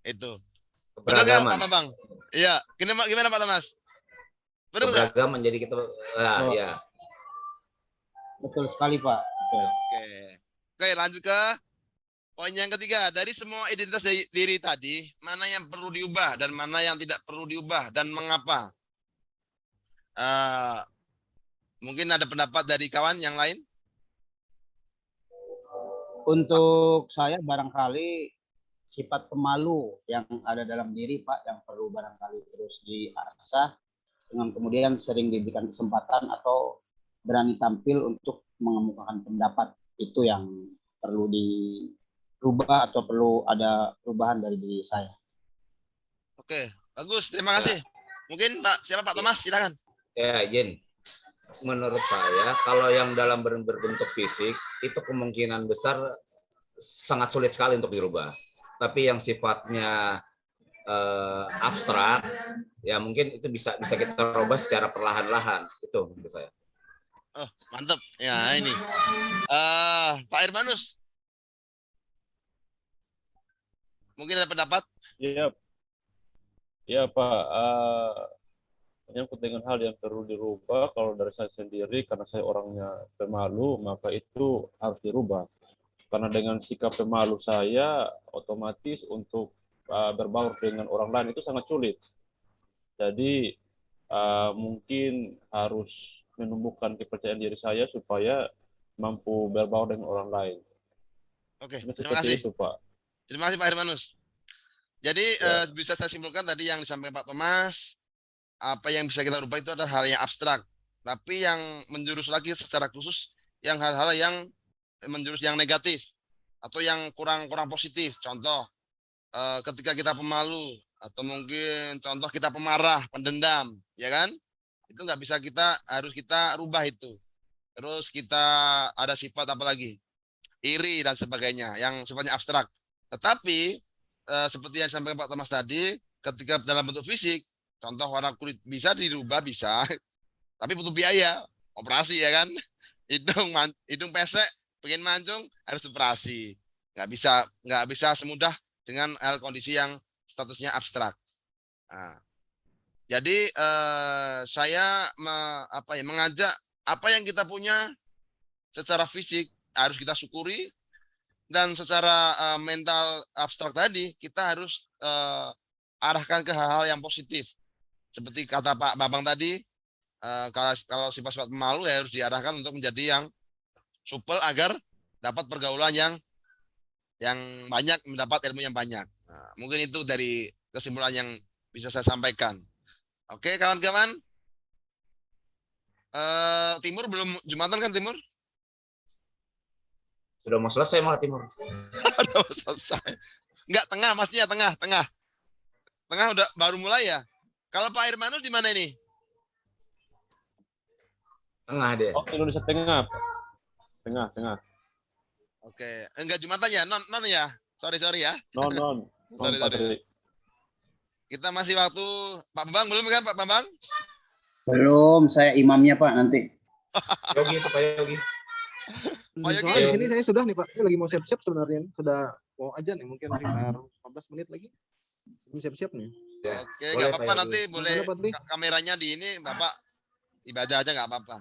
itu. Benar nggak Pak Bambang? Iya, gimana Pak Thomas? Benar nggak? Beragam menjadi kita. Nah, Oh. ya. Betul sekali, Pak. Betul. Oke, lanjut ke poin yang ketiga. Dari semua identitas diri tadi, mana yang perlu diubah dan mana yang tidak perlu diubah dan mengapa? Mungkin ada pendapat dari kawan yang lain? Untuk saya barangkali sifat pemalu yang ada dalam diri, Pak, yang perlu barangkali terus diasah dengan kemudian sering diberikan kesempatan atau berani tampil untuk mengemukakan pendapat. Itu yang perlu dirubah atau perlu ada perubahan dari diri saya. Oke, bagus. Terima kasih. Mungkin siapa Pak Thomas? Silakan. Ya, Jen. Menurut saya, kalau yang dalam berbentuk fisik, itu kemungkinan besar sangat sulit sekali untuk dirubah. Tapi yang sifatnya abstrak, ya mungkin itu bisa kita rubah secara perlahan-lahan. Itu menurut saya. Oh, mantap. Ya, ini. Pak Hermanus. Mungkin ada pendapat? Iya. Ya Pak, menyangkut dengan hal yang perlu dirubah, kalau dari saya sendiri, karena saya orangnya pemalu, maka itu harus dirubah. Karena dengan sikap pemalu saya, otomatis untuk berbaur dengan orang lain itu sangat sulit. Jadi mungkin harus menumbuhkan kepercayaan diri saya supaya mampu berbaur dengan orang lain. Oke, terima Seperti kasih. itu, Pak. Terima kasih Pak Hermanus. Jadi bisa saya simpulkan tadi yang disampaikan Pak Thomas, apa yang bisa kita rubah itu adalah hal yang abstrak. Tapi yang menjurus lagi secara khusus yang hal-hal yang menjurus yang negatif atau yang kurang positif. Contoh, ketika kita pemalu atau mungkin contoh kita pemarah, pendendam, ya kan? Itu nggak bisa harus kita rubah itu. Terus kita ada sifat apa lagi? Iri dan sebagainya yang sifatnya abstrak. Tetapi seperti yang disampaikan Pak Thomas tadi, ketika dalam bentuk fisik, contoh warna kulit bisa dirubah, bisa, tapi butuh biaya, operasi ya kan? Hidung pesek, pengen mancung harus operasi. Nggak bisa semudah dengan kondisi yang statusnya abstrak. Nah, jadi saya mengajak apa yang kita punya secara fisik harus kita syukuri, dan secara mental abstrak tadi kita harus arahkan ke hal-hal yang positif. Seperti kata Pak Babang tadi, kalau sifat-sifat pemalu ya harus diarahkan untuk menjadi yang supel agar dapat pergaulan yang banyak, mendapat ilmu yang banyak. Nah, mungkin itu dari kesimpulan yang bisa saya sampaikan. Oke, kawan-kawan. Timur belum Jumatan kan, Timur? Sudah mau selesai malah Timur. Udah mau selesai. Enggak, tengah, maksudnya tengah. Tengah udah baru mulai ya. Kalau Pak Hermanus di mana ini? Tengah dia. Oh, Indonesia Tengah, Pak. Tengah. Oke, enggak Jumatan ya? Non ya? Sorry ya. Non. Sorry. Kita masih waktu. Pak Bambang belum kan, Pak Bambang? Belum, saya imamnya Pak nanti. Yogi itu Pak Yogi. Pak Yogi. Soalnya di sini saya sudah nih Pak, saya lagi mau siap-siap sebenarnya. Sudah mau aja nih, mungkin sekitar 15 menit lagi. Belum siap-siap nih. Ya, Oke, boleh, nggak Pak apa-apa, Yogi. nanti boleh Boleh, Pak Dwi. kameranya di ini, Bapak ibadah aja nggak apa-apa.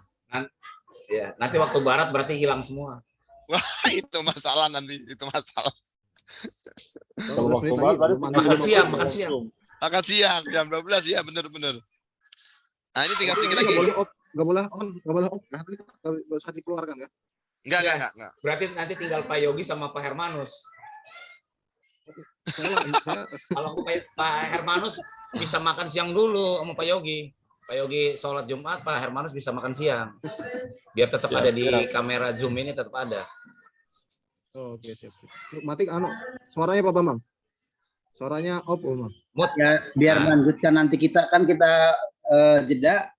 Ya, nanti waktu barat berarti hilang semua. Wah, itu masalah nanti, itu masalah. Kalau 15 waktu menit barat lagi, berarti makan siang. Makan siang jam 12 ya, bener. Nah, ini tinggal sedikit Nggak lagi. boleh off, nggak boleh off kan? Nggak usah dikeluarkan kan? Enggak. Berarti nanti tinggal Pak Yogi sama Pak Hermanus. Saya Kalau Pak Hermanus bisa makan siang dulu sama Pak Yogi. Pak Yogi sholat Jumat, Pak Hermanus bisa makan siang. Biar tetap ada di kamera Zoom ini, tetap ada. Oke, siap. Mati suaranya Pak Bambang. Suaranya off, Bang. Ya, biar melanjutkan nanti kita jeda.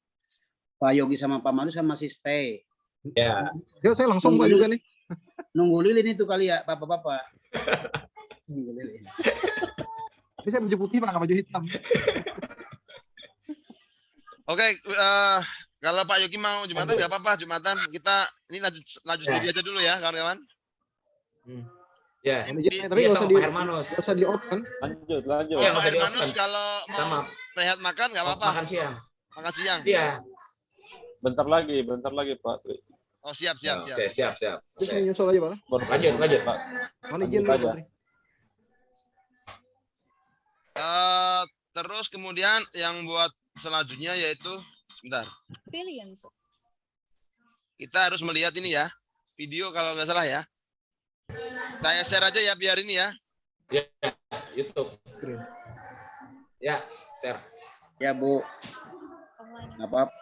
Pak Yogi sama Pak Manus kan masih stay. Ya. Ya, saya langsung Pak juga nih. Nunggu lilin itu kali ya, Bapak-bapak. Nunggu lilin. Ini saya baju putih Pak, nggak baju hitam. Oke, kalau Pak Yogi mau Jumatan nggak apa-apa, Jumatan kita ini lanjut sendiri aja dulu ya, kawan-kawan. Ya. Tapi Iya, nggak sama usah Pak Hermanus. di off kan? Lanjut. Oh, Iya, Pak nggak usah Hermanus di-off kan. kalau mau Sama rehat makan nggak apa-apa. Makan siang. Makan siang. Iya. Bentar lagi Pak Tri. Oh, siap. Oke, siap. Terus saya nyusul aja, Pak. Lanjut. Pak. Mohon izin, Lanjut aja. Pak Tri. Terus kemudian yang buat selanjutnya yaitu sebentar. Pilih yang Kita harus melihat ini ya. Video kalau nggak salah ya. Saya share aja ya biar ini ya. Ya, YouTube. Screen. Ya, share. Ya, Bu. Nggak apa-apa.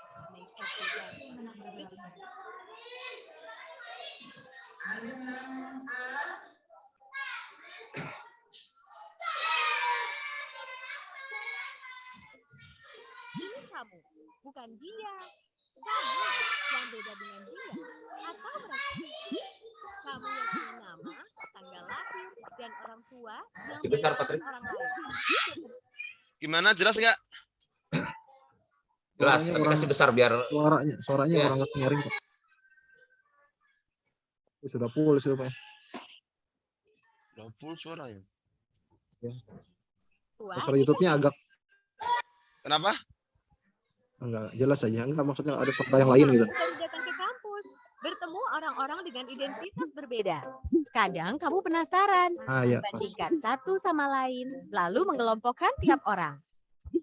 Ini kamu, bukan dia. Kamu yang beda dengan dia. Atau mereka. Kamu yang punya nama, tanggal lahir, dan orang tua yang Masih besar, beda Patri. dengan orang lain. Gimana, jelas nggak? Jelas, Suaranya tapi kurang- kasih besar biar Suaranya Ya. kurang nyaring, Pak. Sudah full sudah, Pak. Udah full suara ya. Tua, Suara YouTube-nya agak Kenapa? enggak jelas aja. Enggak, maksudnya ada suara yang lain gitu. kamu baru datang ke kampus, bertemu orang-orang dengan identitas berbeda. Kadang kamu penasaran, Ah, ya, pas. bandingkan satu sama lain, lalu mengelompokkan tiap orang.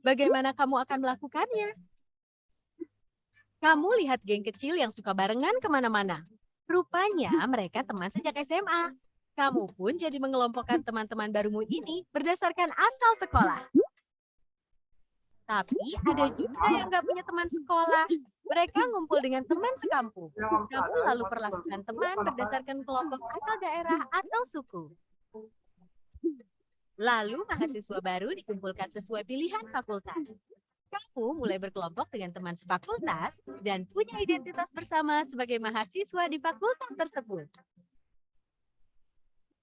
Bagaimana kamu akan melakukannya? Kamu lihat geng kecil yang suka barengan kemana-mana. Rupanya mereka teman sejak SMA. Kamu pun jadi mengelompokkan teman-teman barumu ini berdasarkan asal sekolah. Tapi ada juga yang nggak punya teman sekolah. Mereka ngumpul dengan teman sekampung. Kamu lalu perlakukan teman berdasarkan kelompok asal daerah atau suku. Lalu mahasiswa baru dikumpulkan sesuai pilihan fakultas. Kamu mulai berkelompok dengan teman sefakultas dan punya identitas bersama sebagai mahasiswa di fakultas tersebut.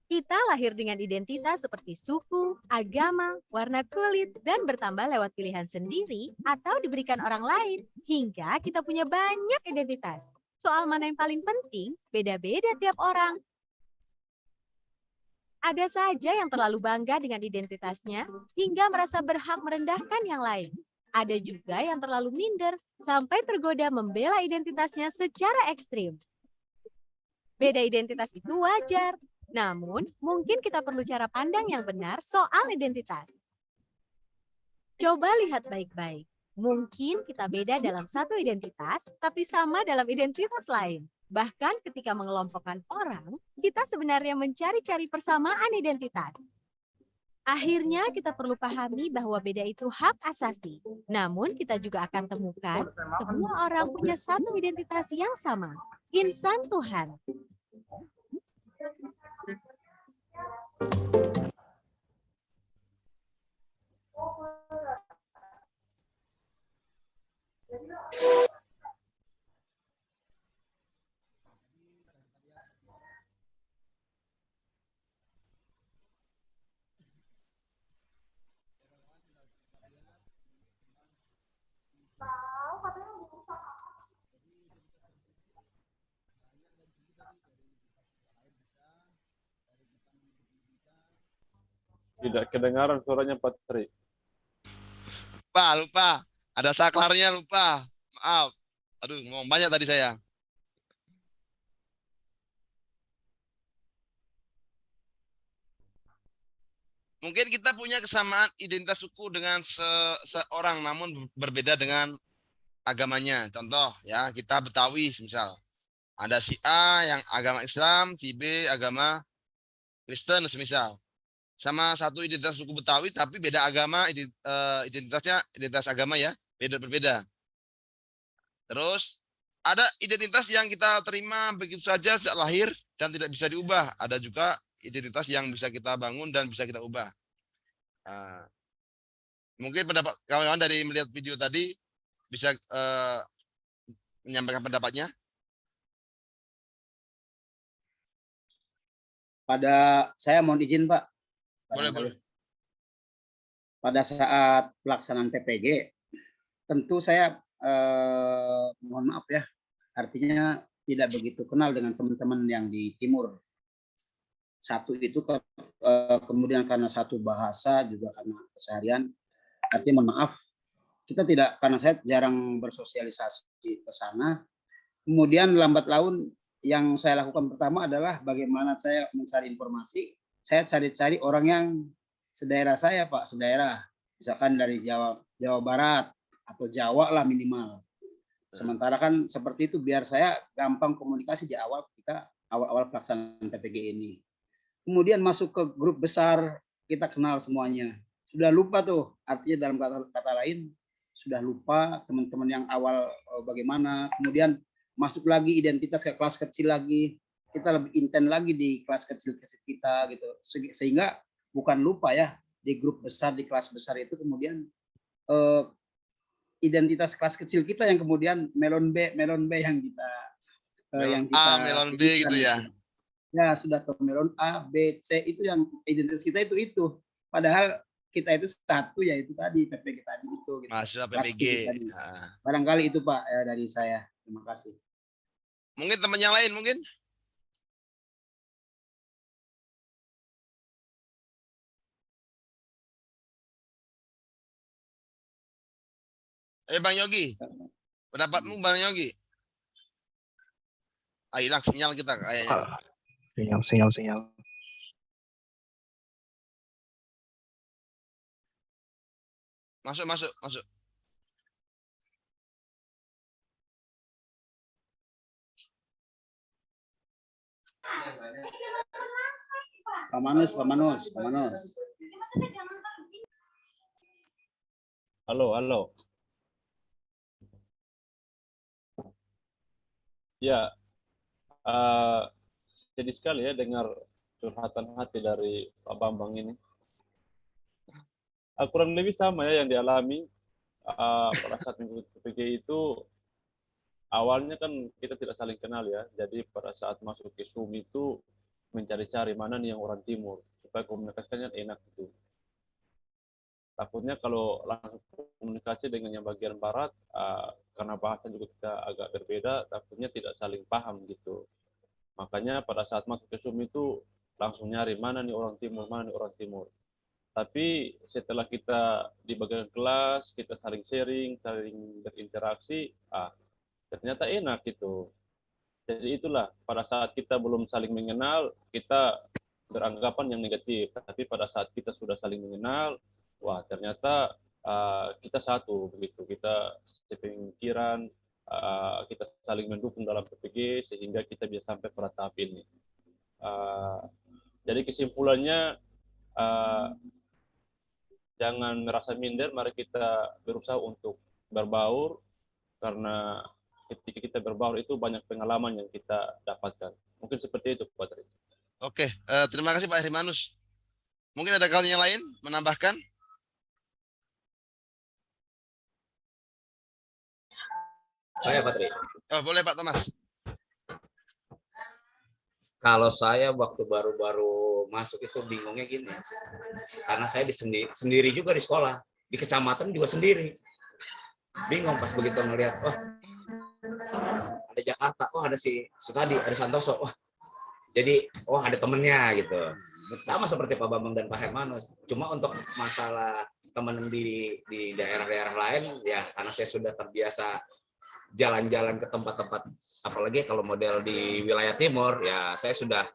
Kita lahir dengan identitas seperti suku, agama, warna kulit, dan bertambah lewat pilihan sendiri atau diberikan orang lain, hingga kita punya banyak identitas. Soal mana yang paling penting, beda-beda tiap orang. Ada saja yang terlalu bangga dengan identitasnya, hingga merasa berhak merendahkan yang lain. Ada juga yang terlalu minder, sampai tergoda membela identitasnya secara ekstrim. Beda identitas itu wajar. Namun, mungkin kita perlu cara pandang yang benar soal identitas. Coba lihat baik-baik. Mungkin kita beda dalam satu identitas, tapi sama dalam identitas lain. Bahkan ketika mengelompokkan orang, kita sebenarnya mencari-cari persamaan identitas. Akhirnya kita perlu pahami bahwa beda itu hak asasi. Namun kita juga akan temukan semua orang punya satu identitas yang sama. Insan Tuhan. Tidak kedengaran suaranya Pak Tri. Lupa. Ada saklarnya lupa. Maaf. Aduh, ngomong banyak tadi saya. Mungkin kita punya kesamaan identitas suku dengan seorang, namun berbeda dengan agamanya. Contoh ya, kita Betawi misal. Ada si A yang agama Islam, si B agama Kristen semisal. Sama satu identitas suku Betawi tapi beda agama, identitasnya identitas agama ya, berbeda. Terus ada identitas yang kita terima begitu saja sejak lahir dan tidak bisa diubah. Ada juga identitas yang bisa kita bangun dan bisa kita ubah. Mungkin pendapat kawan-kawan dari melihat video tadi bisa menyampaikan pendapatnya. Saya mohon izin, Pak. Boleh. Pada saat pelaksanaan PPG, tentu saya mohon maaf ya, artinya tidak begitu kenal dengan teman-teman yang di timur. Satu itu kemudian karena satu bahasa juga karena keseharian, artinya mohon maaf kita tidak, karena saya jarang bersosialisasi ke sana. Kemudian lambat laun yang saya lakukan pertama adalah bagaimana saya mencari informasi. Saya cari-cari orang yang sedaerah saya, Pak, sedaerah. Misalkan dari Jawa Barat atau Jawa lah minimal. Sementara kan seperti itu biar saya gampang komunikasi di awal awal pelaksanaan TPG ini. Kemudian masuk ke grup besar, kita kenal semuanya. Sudah lupa tuh, artinya dalam kata lain sudah lupa teman-teman yang awal bagaimana. Kemudian masuk lagi identitas ke kelas kecil lagi, kita lebih intens lagi di kelas kecil kita gitu, sehingga bukan lupa ya di grup besar, di kelas besar itu kemudian identitas kelas kecil kita yang kemudian melon B yang kita melon B gitu ya. Ya sudah ke melon A, B, C itu yang identitas kita itu. Padahal kita itu satu ya itu tadi PPG tadi itu. Gitu. Mahasiswa PPG. Barangkali itu Pak ya, dari saya. Terima kasih. Mungkin teman yang lain mungkin? Bang Yogi, pendapatmu Bang Yogi? Hilang sinyal kita kayaknya. Sinyal. Masuk. Pak Manus. Halo. Ya, jadi sekali ya dengar curhatan hati dari Pak Bambang ini. Kurang lebih sama ya yang dialami pada saat mengikuti PPG itu. Awalnya kan kita tidak saling kenal ya, jadi pada saat masuk ke Zoom itu mencari-cari mana nih yang orang timur, supaya komunikasinya enak gitu. Takutnya kalau langsung komunikasi dengan yang bagian barat, karena bahasa juga kita agak berbeda, takutnya tidak saling paham gitu. Makanya pada saat masuk ke Zoom itu langsung nyari mana nih orang timur. Tapi setelah kita di bagian kelas, kita saling sharing, saling berinteraksi, ternyata enak gitu. Jadi itulah, pada saat kita belum saling mengenal, kita beranggapan yang negatif. Tapi pada saat kita sudah saling mengenal, wah ternyata kita satu begitu. Kita sepemikiran, kita saling mendukung dalam PPG sehingga kita bisa sampai pada tahap ini. Jadi kesimpulannya, jangan merasa minder, mari kita berusaha untuk berbaur, karena ketika kita berbaur itu banyak pengalaman yang kita dapatkan. Mungkin seperti itu, Pak Tri. Oke, terima kasih Pak Herimanus. Mungkin ada kawan yang lain menambahkan? Saya, Pak Tri. Oh, boleh Pak Thomas. Kalau saya waktu baru-baru masuk itu bingungnya gini, karena saya sendiri juga di sekolah, di kecamatan juga sendiri. Bingung pas begitu ngelihat, ada Jakarta, ada si Sukadi, ada Santoso, jadi ada temennya gitu. Sama seperti Pak Bambang dan Pak Hermanus. Cuma untuk masalah teman di daerah-daerah lain, ya karena saya sudah terbiasa jalan-jalan ke tempat-tempat, apalagi kalau model di wilayah timur, ya saya sudah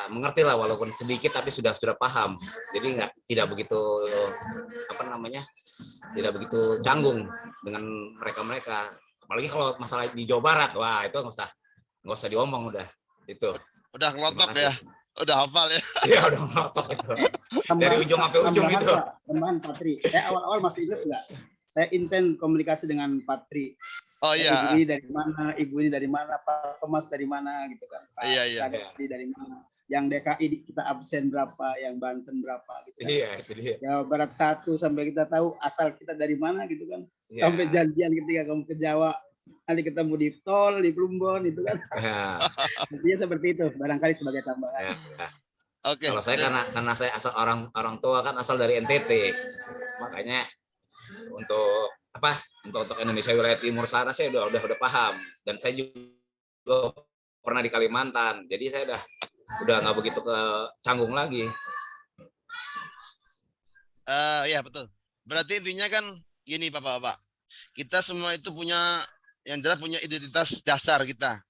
mengerti lah, walaupun sedikit tapi sudah paham. Jadi tidak begitu tidak begitu canggung dengan mereka. Apalagi kalau masalah di Jawa Barat, wah itu nggak usah diomong udah itu. Udah ngelotok ya, udah hafal ya. Iya udah ngelotok itu. Dari ujung sampai ujung itu. Teman Patri, saya awal-awal masih ingat nggak? Saya intens komunikasi dengan Patri. Oh iya. Ibu ini dari mana, Pak Thomas dari mana gitu kan. Pak Iya. Dari mana? Yang DKI kita absen berapa, yang Banten berapa gitu kan. Iya, itu dia. Jawa Barat 1 sampai kita tahu asal kita dari mana gitu kan. Iya. Sampai janjian ketika kamu ke Jawa, kali ketemu di tol, di Plumbon itu kan. Ya. Intinya seperti itu, barangkali sebagai tambahan. Ya. Oke. Kalau saya karena saya asal orang tua kan asal dari NTT. Makanya untuk Indonesia wilayah timur sana saya udah paham, dan saya juga pernah di Kalimantan, jadi saya udah nggak begitu ke canggung lagi. Ya betul. Berarti intinya kan gini Bapak-bapak. Kita semua itu punya yang jelas punya identitas dasar kita.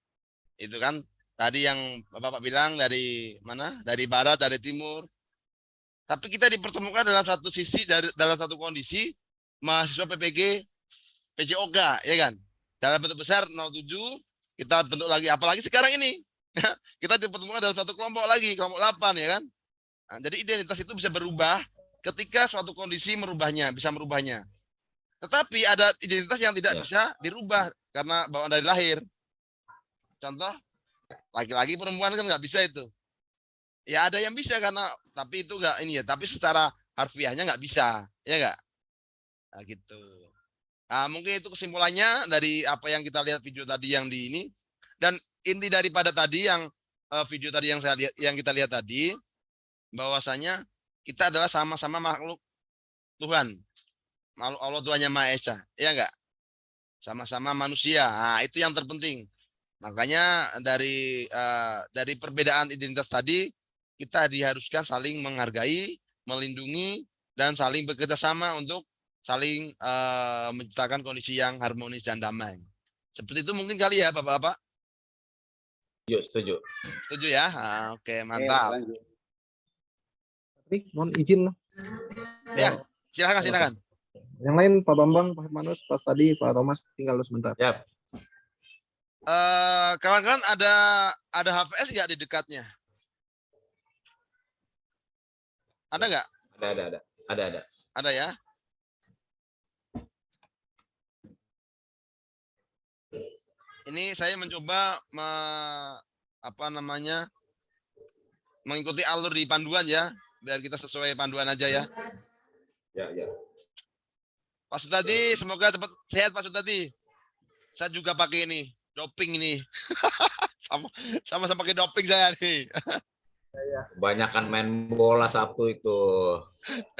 Itu kan tadi yang Bapak bilang dari mana? Dari barat, dari timur. Tapi kita dipertemukan dalam satu sisi dalam satu kondisi mahasiswa PPG PJOK, ya kan? Dalam bentuk besar 07 kita bentuk lagi apalagi sekarang ini. Kita dipertemukan dalam satu kelompok lagi, kelompok 8 ya kan? Nah, jadi identitas itu bisa berubah ketika suatu kondisi bisa merubahnya. Tetapi ada identitas yang tidak bisa dirubah karena bawaan dari lahir. Contoh, laki-laki perempuan kan nggak bisa itu. Ya ada yang bisa karena, tapi itu nggak ini ya. Tapi secara harfiahnya nggak bisa, ya nggak? Nah, gitu. Nah, mungkin itu kesimpulannya dari apa yang kita lihat video tadi yang di ini. Dan inti daripada tadi yang video tadi yang kita lihat tadi, bahwasanya kita adalah sama-sama makhluk Tuhan. Makhluk Allah Tuhan Yang Maha Esa, ya enggak? Sama-sama manusia. Nah, itu yang terpenting. Makanya dari perbedaan identitas tadi, kita diharuskan saling menghargai, melindungi, dan saling bekerja sama untuk saling menciptakan kondisi yang harmonis dan damai. Seperti itu mungkin kali ya, Bapak-bapak? Setuju. Setuju ya? Oke, mantap. Tapi mohon izin. Ya, silakan. Yang lain Pak Bambang, Pak Hermanus, Pak tadi, Pak Thomas tinggal sebentar. Ya. Kawan-kawan ada HVS nggak di dekatnya? Ada nggak? Ada. Ada ya? Ini saya mencoba mengikuti alur di panduan ya, biar kita sesuai panduan aja ya. Ya. Pak Sutadi, semoga cepat sehat Pak Sutadi. Saya juga pakai ini, doping ini. sama pakai doping saya nih. Kebanyakan main bola Sabtu itu.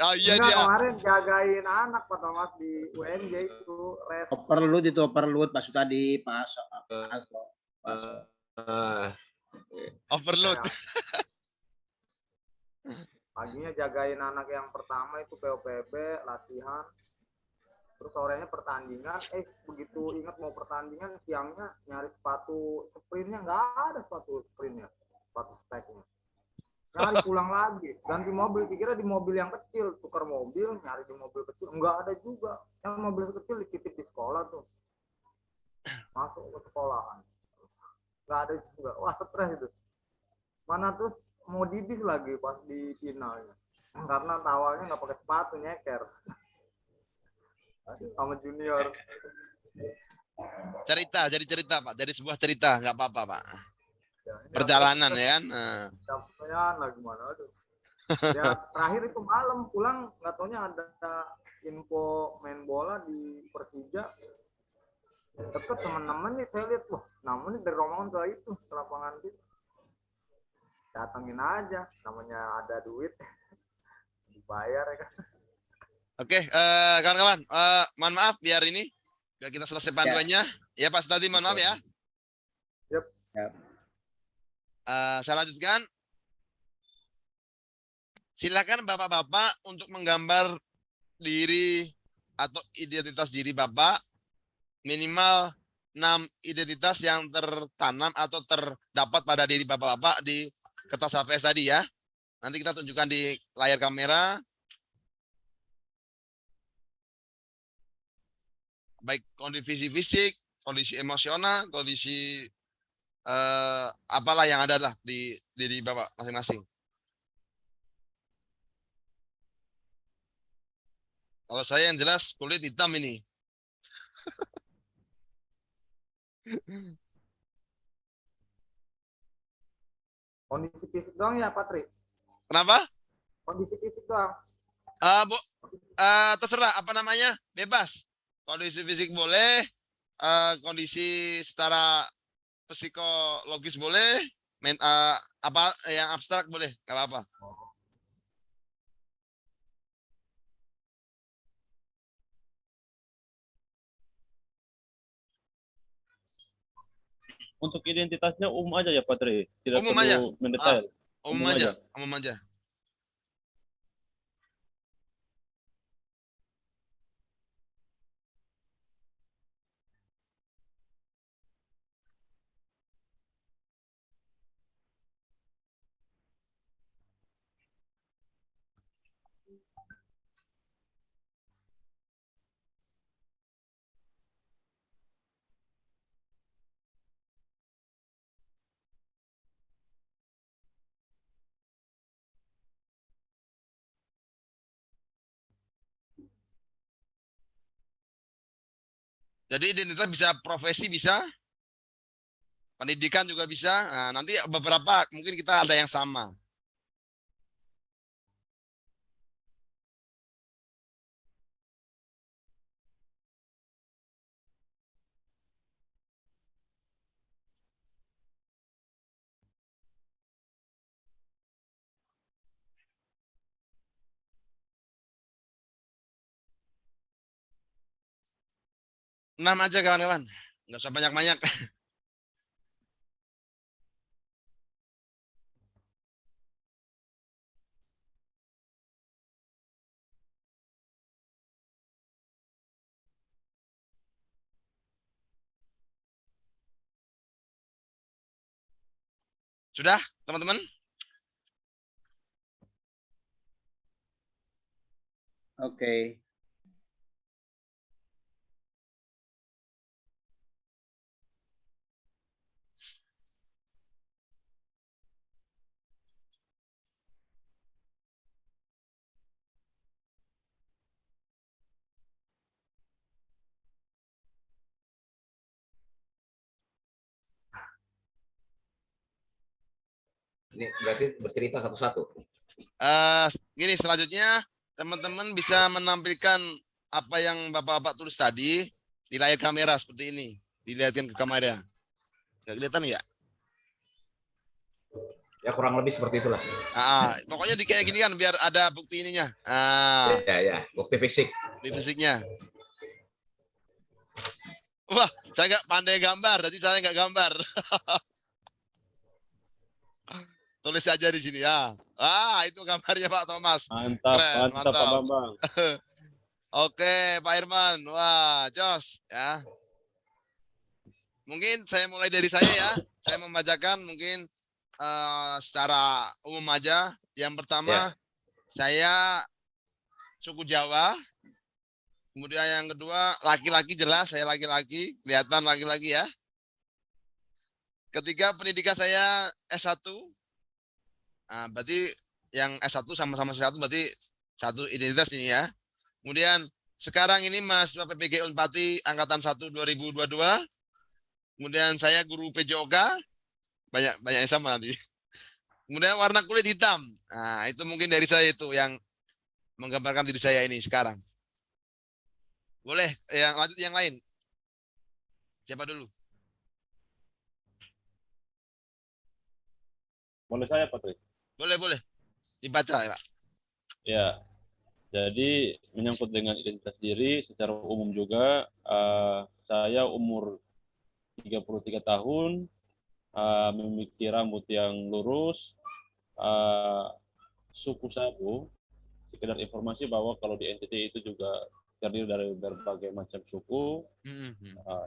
Oh iya Enggak, dia. kemarin jagain anak Pak Thomas di UNJ itu. Overload Pak Sutadi, Pak Aso. Overload. Paginya jagain anak yang pertama itu POPB, latihan. Terus sorenya pertandingan, begitu ingat mau pertandingan, siangnya nyari sepatu sprintnya, nggak ada sepatu sprintnya, sepatu speknya. Nyari pulang lagi, ganti mobil, dikira di mobil yang kecil, tukar mobil, nyari di mobil kecil, nggak ada juga. Yang mobil kecil dititip di sekolah tuh, masuk ke sekolahan, nggak ada juga. Wah, stres itu. Mana terus mau dibis lagi pas di finalnya, karena awalnya nggak pakai sepatu, nyeker sama junior. Jadi cerita Pak, dari sebuah cerita, nggak apa-apa Pak. Ya, Perjalanan ya kan. Capaian lah gimana aduh. Ya terakhir itu malam pulang nggak taunya ada info main bola di Persija deket teman-teman nih, saya lihat wah namanya dari Romangun ke itu ke lapangan itu, datangin aja, namanya ada duit dibayar ya kan. Oke, kawan-kawan, mohon maaf biar kita selesai panduannya. Ya Pak Sutadi, mohon maaf ya. Yep. Saya lanjutkan. Silakan Bapak-bapak untuk menggambar diri atau identitas diri Bapak, minimal 6 identitas yang tertanam atau terdapat pada diri Bapak-bapak di kertas HVS tadi ya. Nanti kita tunjukkan di layar kamera. Baik kondisi fisik, kondisi emosional, kondisi apalah yang ada lah di diri Bapak masing-masing. Kalau saya yang jelas kulit hitam ini. Kondisi fisik doang ya Patri? Kenapa? Kondisi fisik doang. Terserah apa namanya, bebas. Kondisi fisik boleh, kondisi secara psikologis boleh, apa yang abstrak boleh, nggak apa-apa. Untuk identitasnya umum aja ya Pak Tri, tidak Umum perlu aja. mendetail. Umum aja, umum aja. Jadi identitas bisa, profesi bisa, pendidikan juga bisa. Nah, nanti beberapa mungkin kita ada yang sama. Enam aja kawan-kawan, nggak usah banyak-banyak. Sudah, teman-teman? Oke. Ini berarti bercerita satu-satu. Gini, selanjutnya teman-teman bisa menampilkan apa yang Bapak-Bapak tulis tadi di layar kamera seperti ini. Dilihatkan ke kamera. Nggak kelihatan ya? Ya kurang lebih seperti itulah. Pokoknya di kayak gini kan biar ada bukti ininya. Ya, bukti fisik. Bukti fisiknya. Wah, saya nggak pandai gambar, jadi saya nggak gambar. Tulis saja di sini ya. Itu gambarnya Pak Thomas. Mantap, Keren, mantap Pak Bambang. Oke, Pak Irman. Wah, jos ya. Mungkin saya mulai dari saya ya. Saya membacakan mungkin secara umum aja. Yang pertama, saya suku Jawa. Kemudian yang kedua, laki-laki jelas, saya laki-laki, kelihatan laki-laki ya. Ketiga, pendidikan saya S1. Nah, berarti yang S1 sama-sama S1 berarti satu identitas ini ya. Kemudian sekarang ini mahasiswa PPG Unpati angkatan 1 2022. Kemudian saya guru PJOK, banyak yang sama nanti. Kemudian warna kulit hitam. Nah, itu mungkin dari saya itu yang menggambarkan diri saya ini sekarang. Boleh yang lanjut yang lain. Siapa dulu? Boleh saya, Pak Tri? Boleh. Dibaca ya, Pak. Ya. Jadi menyangkut dengan identitas diri secara umum juga, saya umur 33 tahun, memiliki rambut yang lurus, suku Sabu. Sekedar informasi bahwa kalau di NTT itu juga terdiri dari berbagai macam suku.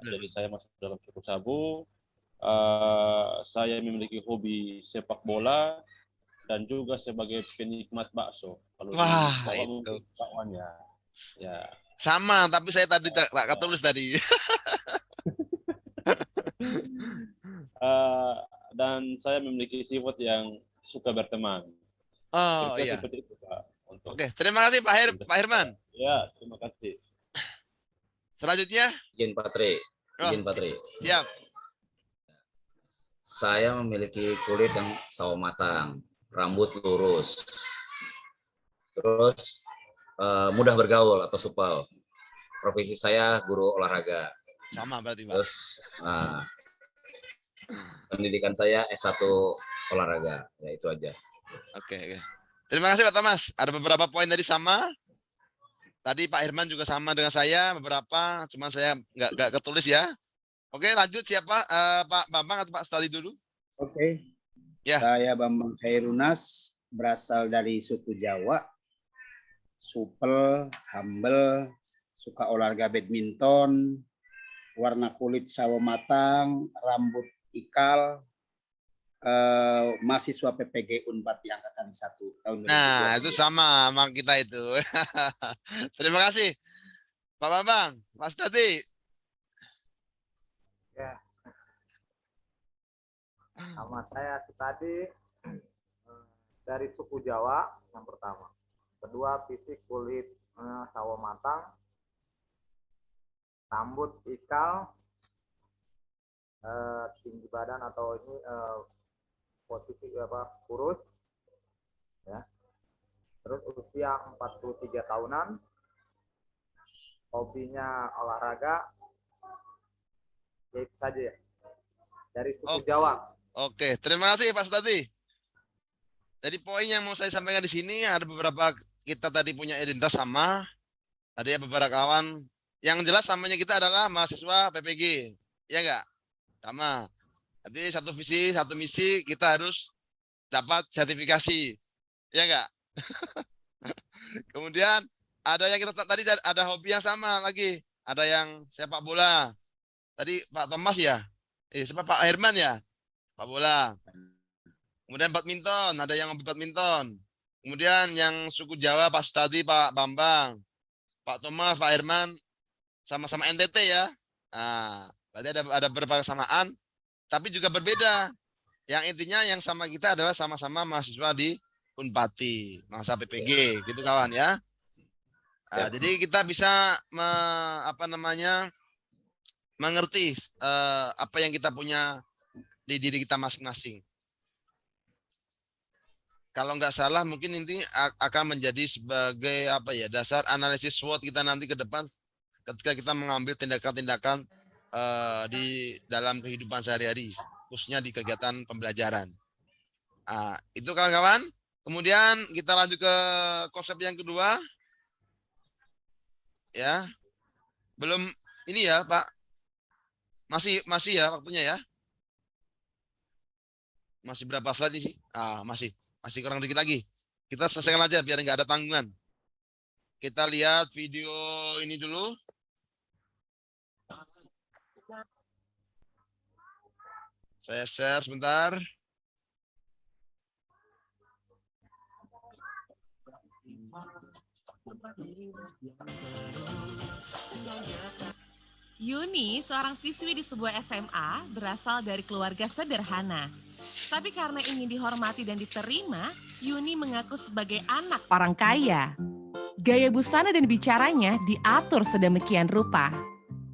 Jadi saya masuk dalam suku Sabu. Saya memiliki hobi sepak bola dan juga sebagai penikmat bakso. Kalau Wah, di itu. bakwannya. Ya. Sama, tapi saya tadi tak tulis tadi. Dan saya memiliki sifat yang suka berteman. Oh Kira-kira iya. seperti itu, Pak. Oke, terima kasih Pak Herman. Ya, terima kasih. Selanjutnya, Izin Patri. Siap. Saya memiliki kulit yang sawo matang, rambut lurus, terus mudah bergaul atau supel. Profesi saya guru olahraga. Sama berarti, Pak. Terus pendidikan saya S1 olahraga. Ya itu aja. Oke. Terima kasih Pak Thomas. Ada beberapa poin tadi sama. Tadi Pak Herman juga sama dengan saya beberapa, cuma saya nggak ketulis ya. Oke, lanjut siapa? Pak Bambang atau Pak Stali dulu? Oke. Ya. Saya Bambang Khairunas, berasal dari suku Jawa. Supel, humble, suka olahraga badminton, warna kulit sawo matang, rambut ikal, mahasiswa PPG Unpad angkatan 1 tahun 2022. Nah, itu sama kita itu. Terima kasih. Pak Bambang, Mas Tati. Ya. Nama saya tadi dari suku Jawa yang pertama. Kedua, fisik kulit sawo matang, rambut ikal, tinggi badan atau ini posisi kurus, ya. Terus usia 43 tahunan, hobinya olahraga, ya itu saja ya. Dari suku Jawa. Oke, terima kasih Pak Stati. Jadi poin yang mau saya sampaikan di sini ada beberapa, kita tadi punya identitas sama, ada beberapa kawan. Yang jelas samanya kita adalah mahasiswa PPG, ya enggak? Sama. Jadi satu visi, satu misi, kita harus dapat sertifikasi, ya enggak? Kemudian ada yang kita tadi ada hobi yang sama lagi, ada yang sepak bola. Tadi Pak Thomas ya, Pak Herman ya, sepak bola. Kemudian badminton, ada yang hobi badminton. Kemudian yang suku Jawa Pak Stadi, Pak Bambang, Pak Thomas, Pak Herman, sama-sama NTT ya. Nah, berarti ada beberapa kesamaan, tapi juga berbeda. Yang intinya yang sama kita adalah sama-sama mahasiswa di Unpati, masa PPG, gitu kawan ya. Nah, jadi kita bisa mengerti apa yang kita punya di diri kita masing-masing. Kalau nggak salah mungkin ini akan menjadi sebagai dasar analisis SWOT kita nanti ke depan ketika kita mengambil tindakan-tindakan di dalam kehidupan sehari-hari, khususnya di kegiatan pembelajaran. Nah, itu kawan-kawan. Kemudian kita lanjut ke konsep yang kedua. Ya. Belum ini ya, Pak. Masih ya waktunya ya. Masih berapa slide sih? Masih kurang dikit lagi. Kita selesaikan aja biar nggak ada tanggungan. Kita lihat video ini dulu. Saya share sebentar. Yuni, seorang siswi di sebuah SMA, berasal dari keluarga sederhana. Tapi karena ingin dihormati dan diterima, Yuni mengaku sebagai anak orang kaya. Gaya busana dan bicaranya diatur sedemikian rupa.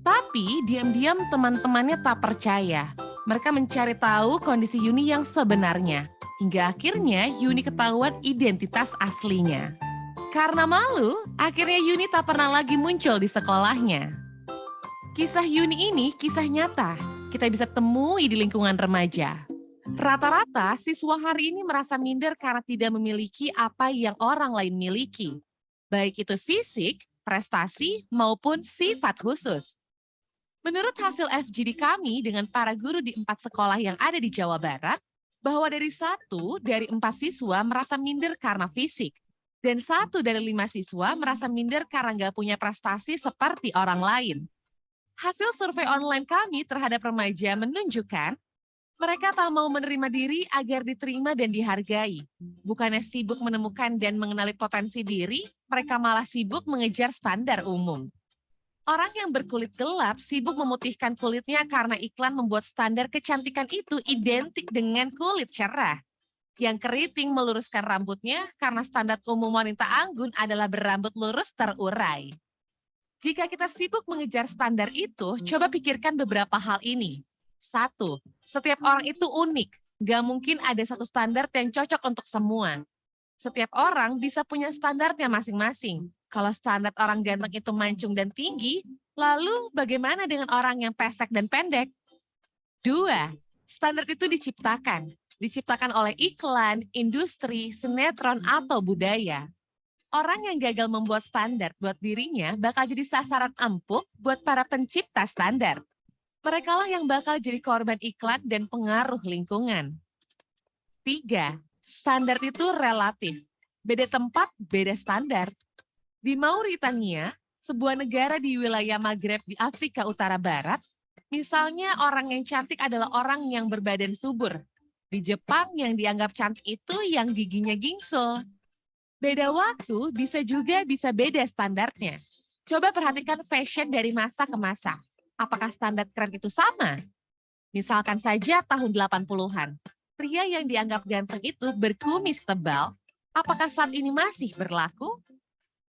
Tapi diam-diam teman-temannya tak percaya. Mereka mencari tahu kondisi Yuni yang sebenarnya. Hingga akhirnya Yuni ketahuan identitas aslinya. Karena malu, akhirnya Yuni tak pernah lagi muncul di sekolahnya. Kisah Yuni ini kisah nyata, kita bisa temui di lingkungan remaja. Rata-rata siswa hari ini merasa minder karena tidak memiliki apa yang orang lain miliki. Baik itu fisik, prestasi, maupun sifat khusus. Menurut hasil FGD kami dengan para guru di 4 sekolah yang ada di Jawa Barat, bahwa dari 1 dari 4 siswa merasa minder karena fisik. Dan 1 dari 5 siswa merasa minder karena nggak punya prestasi seperti orang lain. Hasil survei online kami terhadap remaja menunjukkan mereka tak mau menerima diri agar diterima dan dihargai. Bukannya sibuk menemukan dan mengenali potensi diri, mereka malah sibuk mengejar standar umum. Orang yang berkulit gelap sibuk memutihkan kulitnya karena iklan membuat standar kecantikan itu identik dengan kulit cerah. Yang keriting meluruskan rambutnya karena standar umum wanita anggun adalah berambut lurus terurai. Jika kita sibuk mengejar standar itu, coba pikirkan beberapa hal ini. 1. Setiap orang itu unik. Gak mungkin ada satu standar yang cocok untuk semua. Setiap orang bisa punya standarnya masing-masing. Kalau standar orang ganteng itu mancung dan tinggi, lalu bagaimana dengan orang yang pesek dan pendek? 2. Standar itu diciptakan. Diciptakan oleh iklan, industri, sinetron, atau budaya. Orang yang gagal membuat standar buat dirinya bakal jadi sasaran empuk buat para pencipta standar. Merekalah yang bakal jadi korban iklan dan pengaruh lingkungan. 3. Standar itu relatif. Beda tempat, beda standar. Di Mauritania, sebuah negara di wilayah Maghreb di Afrika Utara Barat, misalnya orang yang cantik adalah orang yang berbadan subur. Di Jepang yang dianggap cantik itu yang giginya gingsul. Beda waktu bisa beda standarnya. Coba perhatikan fashion dari masa ke masa. Apakah standar keren itu sama? Misalkan saja tahun 80-an. Pria yang dianggap ganteng itu berkumis tebal. Apakah saat ini masih berlaku?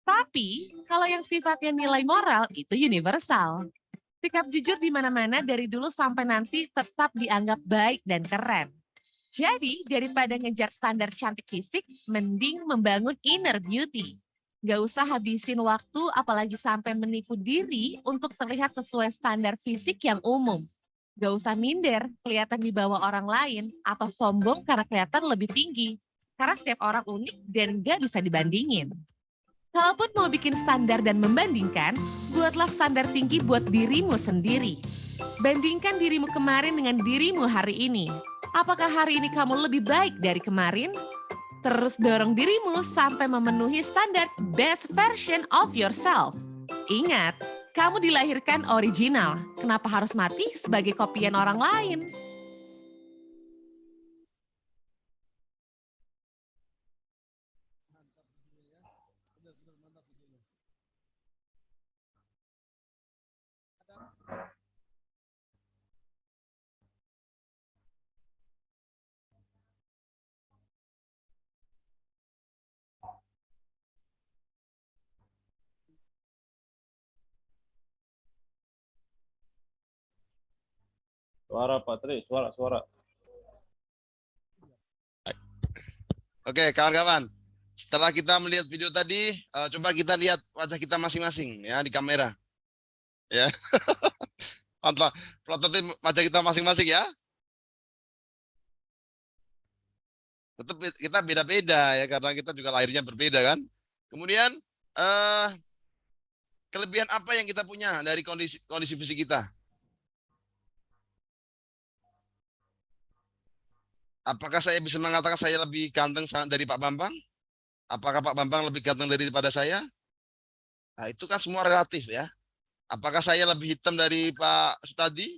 Tapi, kalau yang sifatnya nilai moral itu universal. Sikap jujur di mana-mana dari dulu sampai nanti tetap dianggap baik dan keren. Jadi, daripada ngejar standar cantik fisik, mending membangun inner beauty. Gak usah habisin waktu, apalagi sampai menipu diri untuk terlihat sesuai standar fisik yang umum. Gak usah minder, kelihatan di bawah orang lain, atau sombong karena kelihatan lebih tinggi. Karena setiap orang unik dan gak bisa dibandingin. Kalaupun mau bikin standar dan membandingkan, buatlah standar tinggi buat dirimu sendiri. Bandingkan dirimu kemarin dengan dirimu hari ini. Apakah hari ini kamu lebih baik dari kemarin? Terus dorong dirimu sampai memenuhi standar best version of yourself. Ingat, kamu dilahirkan original. Kenapa harus mati sebagai kopian orang lain? Suara Pak Tri, suara. Oke, kawan-kawan. Setelah kita melihat video tadi, coba kita lihat wajah kita masing-masing ya di kamera. Ya. Prototip wajah kita masing-masing ya. Tetap kita beda-beda ya karena kita juga lahirnya berbeda kan. Kemudian kelebihan apa yang kita punya dari kondisi fisik kita? Apakah saya bisa mengatakan saya lebih ganteng dari Pak Bambang? Apakah Pak Bambang lebih ganteng daripada saya? Nah, itu kan semua relatif ya. Apakah saya lebih hitam dari Pak Sutadi?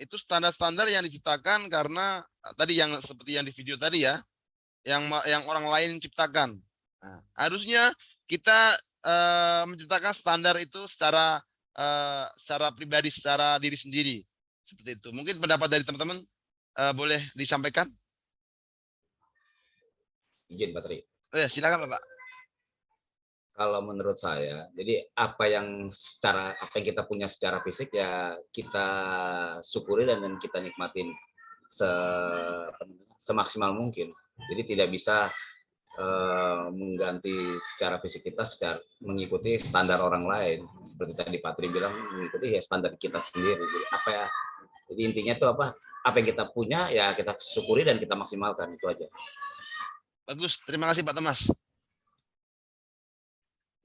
Itu standar-standar yang diciptakan karena tadi yang seperti yang di video tadi ya, yang orang lain ciptakan. Nah, harusnya kita menciptakan standar itu secara pribadi, secara diri sendiri. Seperti itu. Mungkin pendapat dari teman-teman boleh disampaikan? Izin, Pak Tri. Silakan, Bapak. Kalau menurut saya, jadi apa yang kita punya secara fisik ya kita syukuri dan kita nikmatin semaksimal mungkin. Jadi tidak bisa mengganti secara fisik kita mengikuti standar orang lain. Seperti tadi Pak Tri bilang, mengikuti ya standar kita sendiri. Jadi jadi intinya itu apa yang kita punya ya kita syukuri dan kita maksimalkan, itu aja. Bagus, terima kasih Pak Thomas.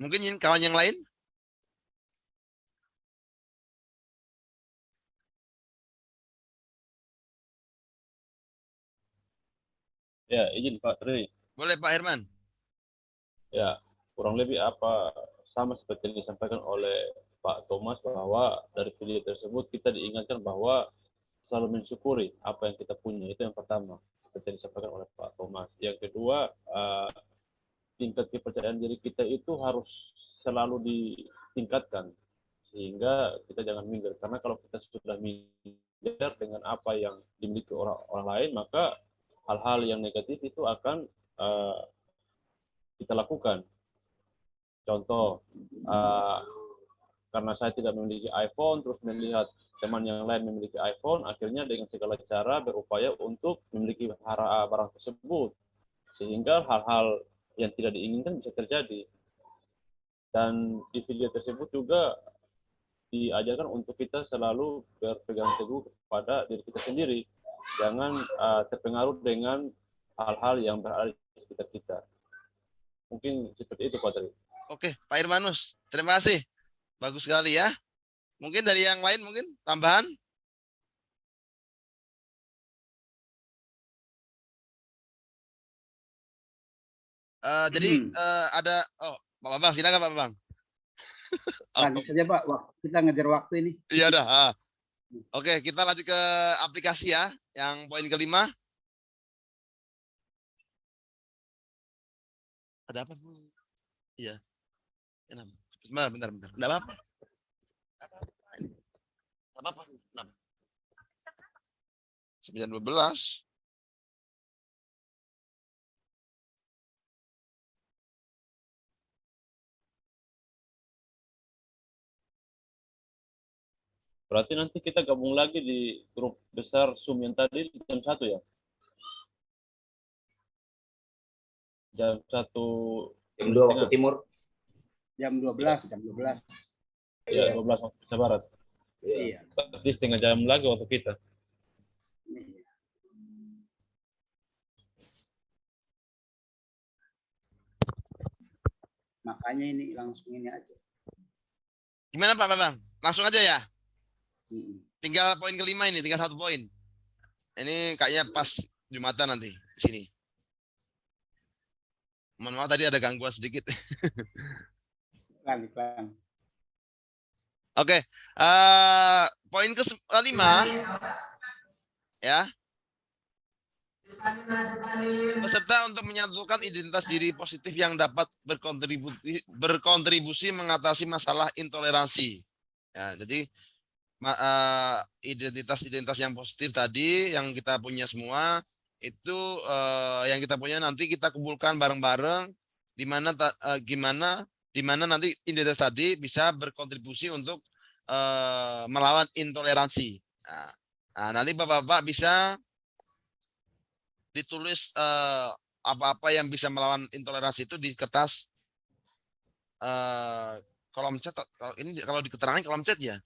Mungkin kawan yang lain? Ya, izin Pak Tri. Boleh Pak Herman. Ya, kurang lebih sama seperti yang disampaikan oleh Pak Thomas, bahwa dari video tersebut kita diingatkan bahwa selalu mensyukuri apa yang kita punya. Itu yang pertama, seperti yang disampaikan oleh Pak Thomas. Yang kedua, tingkat kepercayaan diri kita itu harus selalu ditingkatkan sehingga kita jangan minder, karena kalau kita sudah minder dengan apa yang dimiliki orang lain, maka hal-hal yang negatif itu akan kita lakukan. Contoh, karena saya tidak memiliki iPhone, terus melihat teman yang lain memiliki iPhone, akhirnya dengan segala cara berupaya untuk memiliki barang tersebut, sehingga hal-hal yang tidak diinginkan bisa terjadi. Dan di video tersebut juga diajarkan untuk kita selalu berpegang teguh kepada diri kita sendiri, jangan terpengaruh dengan hal-hal yang berada di sekitar kita. Mungkin seperti itu Pak Tri. Oke, Pak Irmanus, terima kasih. Bagus sekali ya. Mungkin dari yang lain mungkin tambahan? Jadi ada Pak Bambang, silakan Pak Bambang. Lanjut saja Pak, kita ngejar waktu ini. Iya dah. Oke, kita lanjut ke aplikasi ya. Yang poin kelima. Ada apa, Bu? Iya. Kenapa? Bentar. Enggak apa-apa. Enggak apa-apa. Kenapa? 9:12. Berarti nanti kita gabung lagi di grup besar Zoom yang tadi jam 1 ya? Jam 1. Jam 2 waktu timur. Jam 12, jam 12. Ya, 12 waktu Indonesia Barat. Iya. Berarti setengah jam lagi waktu kita. Iya. Makanya ini langsung ini aja. Gimana Pak Bambang? Langsung aja ya? Mm-mm. Tinggal poin kelima ini, tinggal 1 poin. Ini kayaknya pas Jumatan nanti di sini. Mohon maaf tadi ada gangguan sedikit. Pelan. Oke, poin ke-5 ya. Peserta untuk menyatukan identitas diri positif yang dapat berkontribusi mengatasi masalah intoleransi. Ya, jadi identitas yang positif tadi yang kita punya semua itu yang kita punya nanti kita kumpulkan bareng-bareng di mana nanti identitas tadi bisa berkontribusi untuk melawan intoleransi. Nah, nanti Bapak-bapak bisa ditulis apa-apa yang bisa melawan intoleransi itu di kertas kolom chat. Kalau di keterangan kolom chat ya.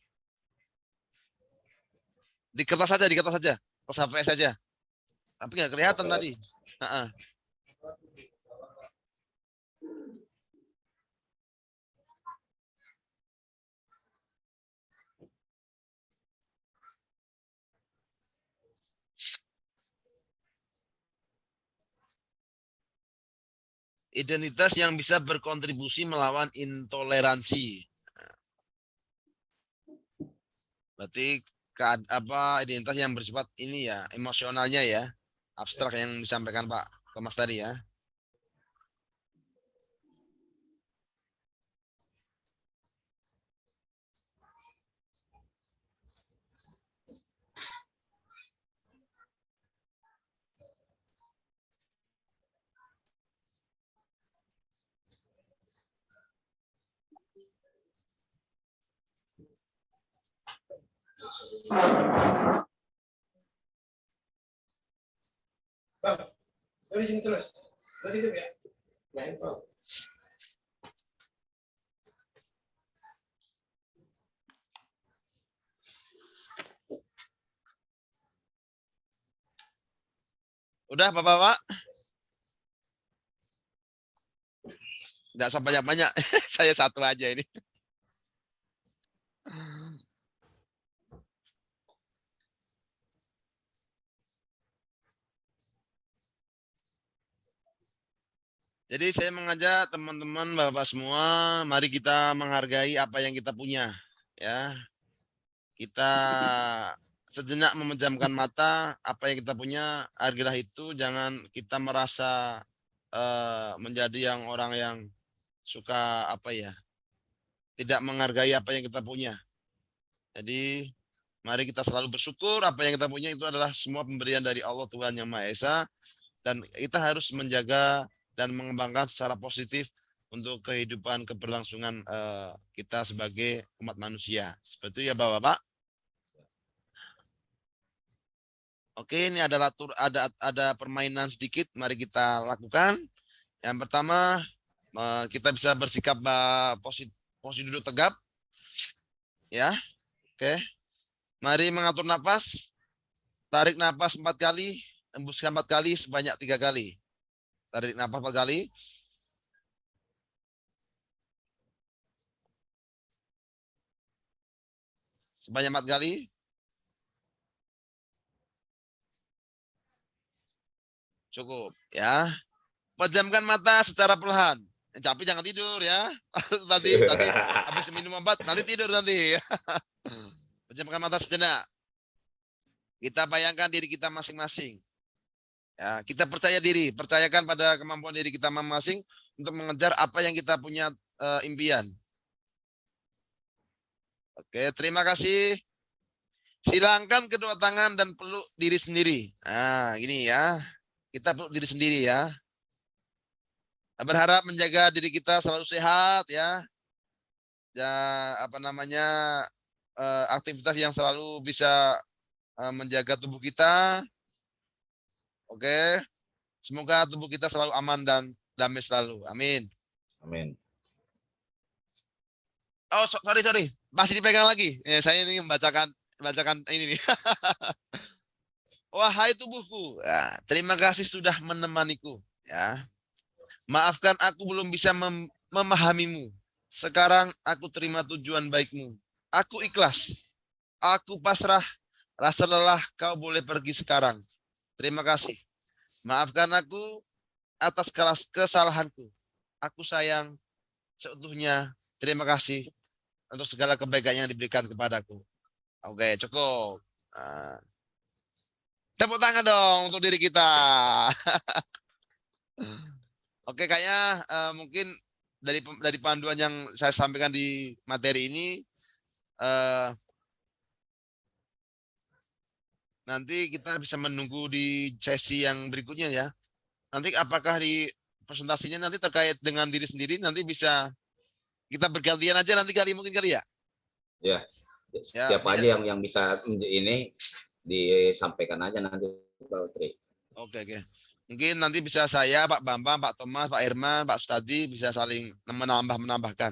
Di kertas saja, kertas HVS saja. Tapi nggak kelihatan tadi. Identitas yang bisa berkontribusi melawan intoleransi. Berarti identitas yang bersifat ini ya, emosionalnya ya, abstrak yang disampaikan Pak Thomas tadi ya. Bang, di sini terus. Nanti itu ya. Main Bang. Udah Bapak-bapak? Nggak usah banyak-banyak. Saya satu aja ini. Jadi saya mengajak teman-teman Bapak semua, mari kita menghargai apa yang kita punya. Ya, kita sejenak memejamkan mata, apa yang kita punya, hargailah itu, jangan kita merasa menjadi orang yang suka tidak menghargai apa yang kita punya. Jadi mari kita selalu bersyukur apa yang kita punya itu adalah semua pemberian dari Allah Tuhan Yang Maha Esa, dan kita harus menjaga dan mengembangkan secara positif untuk kehidupan keberlangsungan kita sebagai umat manusia. Seperti itu ya Bapak-bapak. Oke, ini ada permainan sedikit, mari kita lakukan. Yang pertama, kita bisa bersikap posisi duduk tegap. Ya. Oke. Mari mengatur nafas. Tarik nafas 4 kali, hembuskan 4 kali sebanyak 3 kali. Tarik nafas 4 kali. Sebanyak 4 kali. Cukup ya. Pejamkan mata secara perlahan. Tapi jangan tidur ya. Tadi habis minum obat nanti tidur nanti. Pejamkan mata sejenak. Kita bayangkan diri kita masing-masing. Ya, kita percaya diri, percayakan pada kemampuan diri kita masing-masing untuk mengejar apa yang kita punya impian. Oke, terima kasih. Silangkan kedua tangan dan peluk diri sendiri. Nah, gini ya. Kita peluk diri sendiri ya. Berharap menjaga diri kita selalu sehat ya. Ya, apa namanya? Aktivitas yang selalu bisa menjaga tubuh kita. Oke. Semoga tubuh kita selalu aman dan damai selalu. Amin. Amin. Oh, sorry. Masih dipegang lagi. Saya ini membacakan ini nih. Wahai tubuhku, ya, terima kasih sudah menemaniku. Ya. Maafkan aku belum bisa memahamimu. Sekarang aku terima tujuan baikmu. Aku ikhlas. Aku pasrah. Rasa lelah kau boleh pergi sekarang. Terima kasih. Maafkan aku atas kesalahanku. Aku sayang seutuhnya. Terima kasih untuk segala kebaikan yang diberikan kepadaku. Oke, cukup. Tepuk tangan dong untuk diri kita. Oke, kayaknya mungkin dari panduan yang saya sampaikan di materi ini, nanti kita bisa menunggu di sesi yang berikutnya ya. Nanti apakah di presentasinya nanti terkait dengan diri sendiri, nanti bisa kita bergantian aja nanti mungkin kali ya. Ya, siapa aja yang bisa ini disampaikan aja nanti Pak Tri. Oke. Mungkin nanti bisa saya, Pak Bambang, Pak Thomas, Pak Irman, Pak Sutadi bisa saling menambahkan.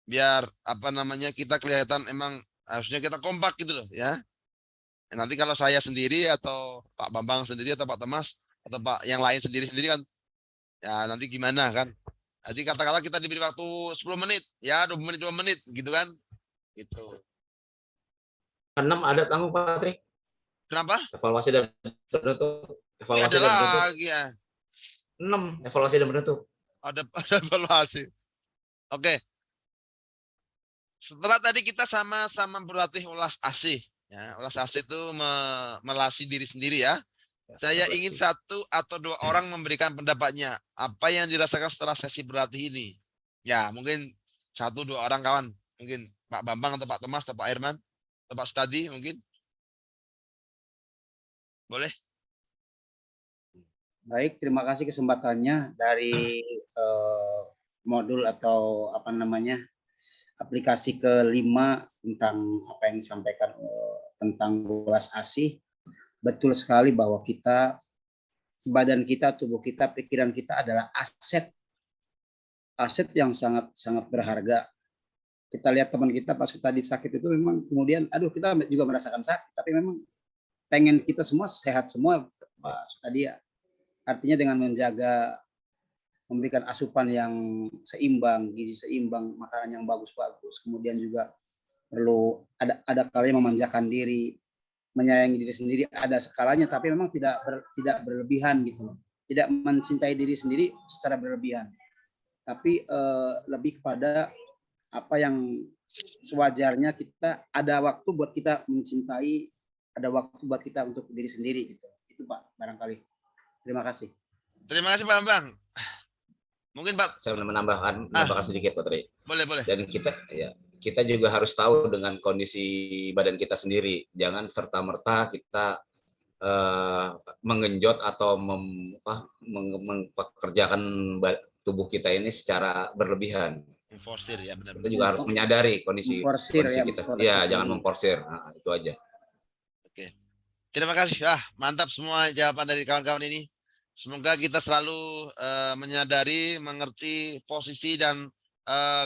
Biar apa namanya kita kelihatan emang harusnya kita kompak gitu loh ya. Nanti kalau saya sendiri atau Pak Bambang sendiri atau Pak Thomas atau Pak yang lain sendiri kan ya nanti gimana kan. Nanti katakanlah kita diberi waktu 10 menit ya 2 menit gitu kan. Gitu. 6 ada tanggung Pak Tri. Kenapa? Evaluasi dan penutup. Ada lagi ya. 6 evaluasi dan penutup. Ada evaluasi. Oke. Setelah tadi kita sama-sama berlatih ulas asih. Ya, ulas asih itu melasi diri sendiri ya. Saya ingin 1 atau 2 orang memberikan pendapatnya. Apa yang dirasakan setelah sesi berlatih ini? Ya, mungkin 1-2 orang kawan. Mungkin Pak Bambang atau Pak Thomas atau Pak Irman atau Pak Sutadi mungkin. Boleh? Baik, terima kasih kesempatannya dari modul atau apa namanya aplikasi kelima tentang apa yang disampaikan tentang ulas asih. Betul sekali bahwa kita, badan kita, tubuh kita, pikiran kita adalah aset yang sangat berharga. Kita lihat teman kita pas tadi sakit itu memang kemudian, aduh kita juga merasakan sakit, tapi memang pengen kita semua sehat semua, Pak Sutadi ya. Artinya dengan menjaga, memberikan asupan yang seimbang, gizi seimbang, makanan yang bagus-bagus, kemudian juga perlu ada kalanya memanjakan diri, menyayangi diri sendiri ada skalanya, tapi memang tidak berlebihan gitu, tidak mencintai diri sendiri secara berlebihan, tapi lebih kepada apa yang sewajarnya kita ada waktu buat kita mencintai, ada waktu buat kita untuk diri sendiri gitu. Itu Pak barangkali. Terima kasih. Terima kasih Pak Bambang. Mungkin Pak saya menambahkan sedikit Pak Tri. Boleh. Dan kita juga harus tahu dengan kondisi badan kita sendiri. Jangan serta-merta kita mengenjot atau mempekerjakan tubuh kita ini secara berlebihan. Memforsir ya benar. Kita juga harus menyadari kondisi kita. Ya, jangan memforsir. Nah, itu aja. Oke. Terima kasih. Mantap semua jawaban dari kawan-kawan ini. Semoga kita selalu menyadari, mengerti posisi dan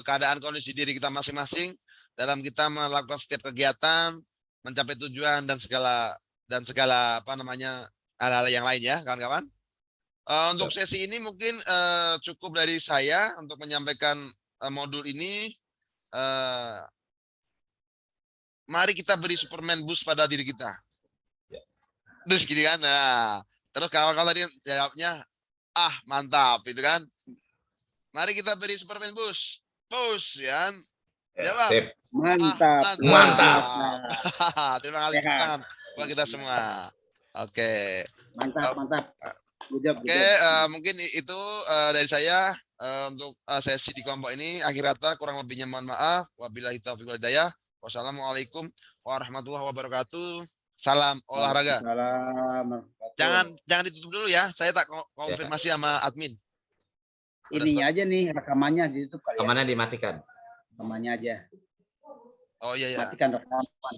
keadaan kondisi diri kita masing-masing dalam kita melakukan setiap kegiatan, mencapai tujuan dan segala apa namanya hal-hal yang lain ya, kawan-kawan. Untuk sesi ini mungkin cukup dari saya untuk menyampaikan modul ini. Mari kita beri Superman boost pada diri kita. Terus gini kan, terus kawan-kawan tadi jawabnya, mantap, itu kan. Mari kita beri Superman boost ya. Jawab. Sip. Mantap. Mantap. Terima kasih Sehat. tangan buat kita semua. Oke. Mantap, mantap. Good job, good Oke, job. mungkin itu dari saya untuk sesi di kelompok ini. Akhir kata kurang lebihnya mohon maaf. Wabillahi taufiq wal hidayah. Wassalamualaikum warahmatullahi wabarakatuh. Salam olahraga. Waalaikumsalam. Jangan ditutup dulu ya. Saya tak konfirmasi sama admin. Ininya aja nih rekamannya ditutup kali ya. Rekamannya dimatikan. Rekamannya aja. Oh iya ya. Matikan rekaman.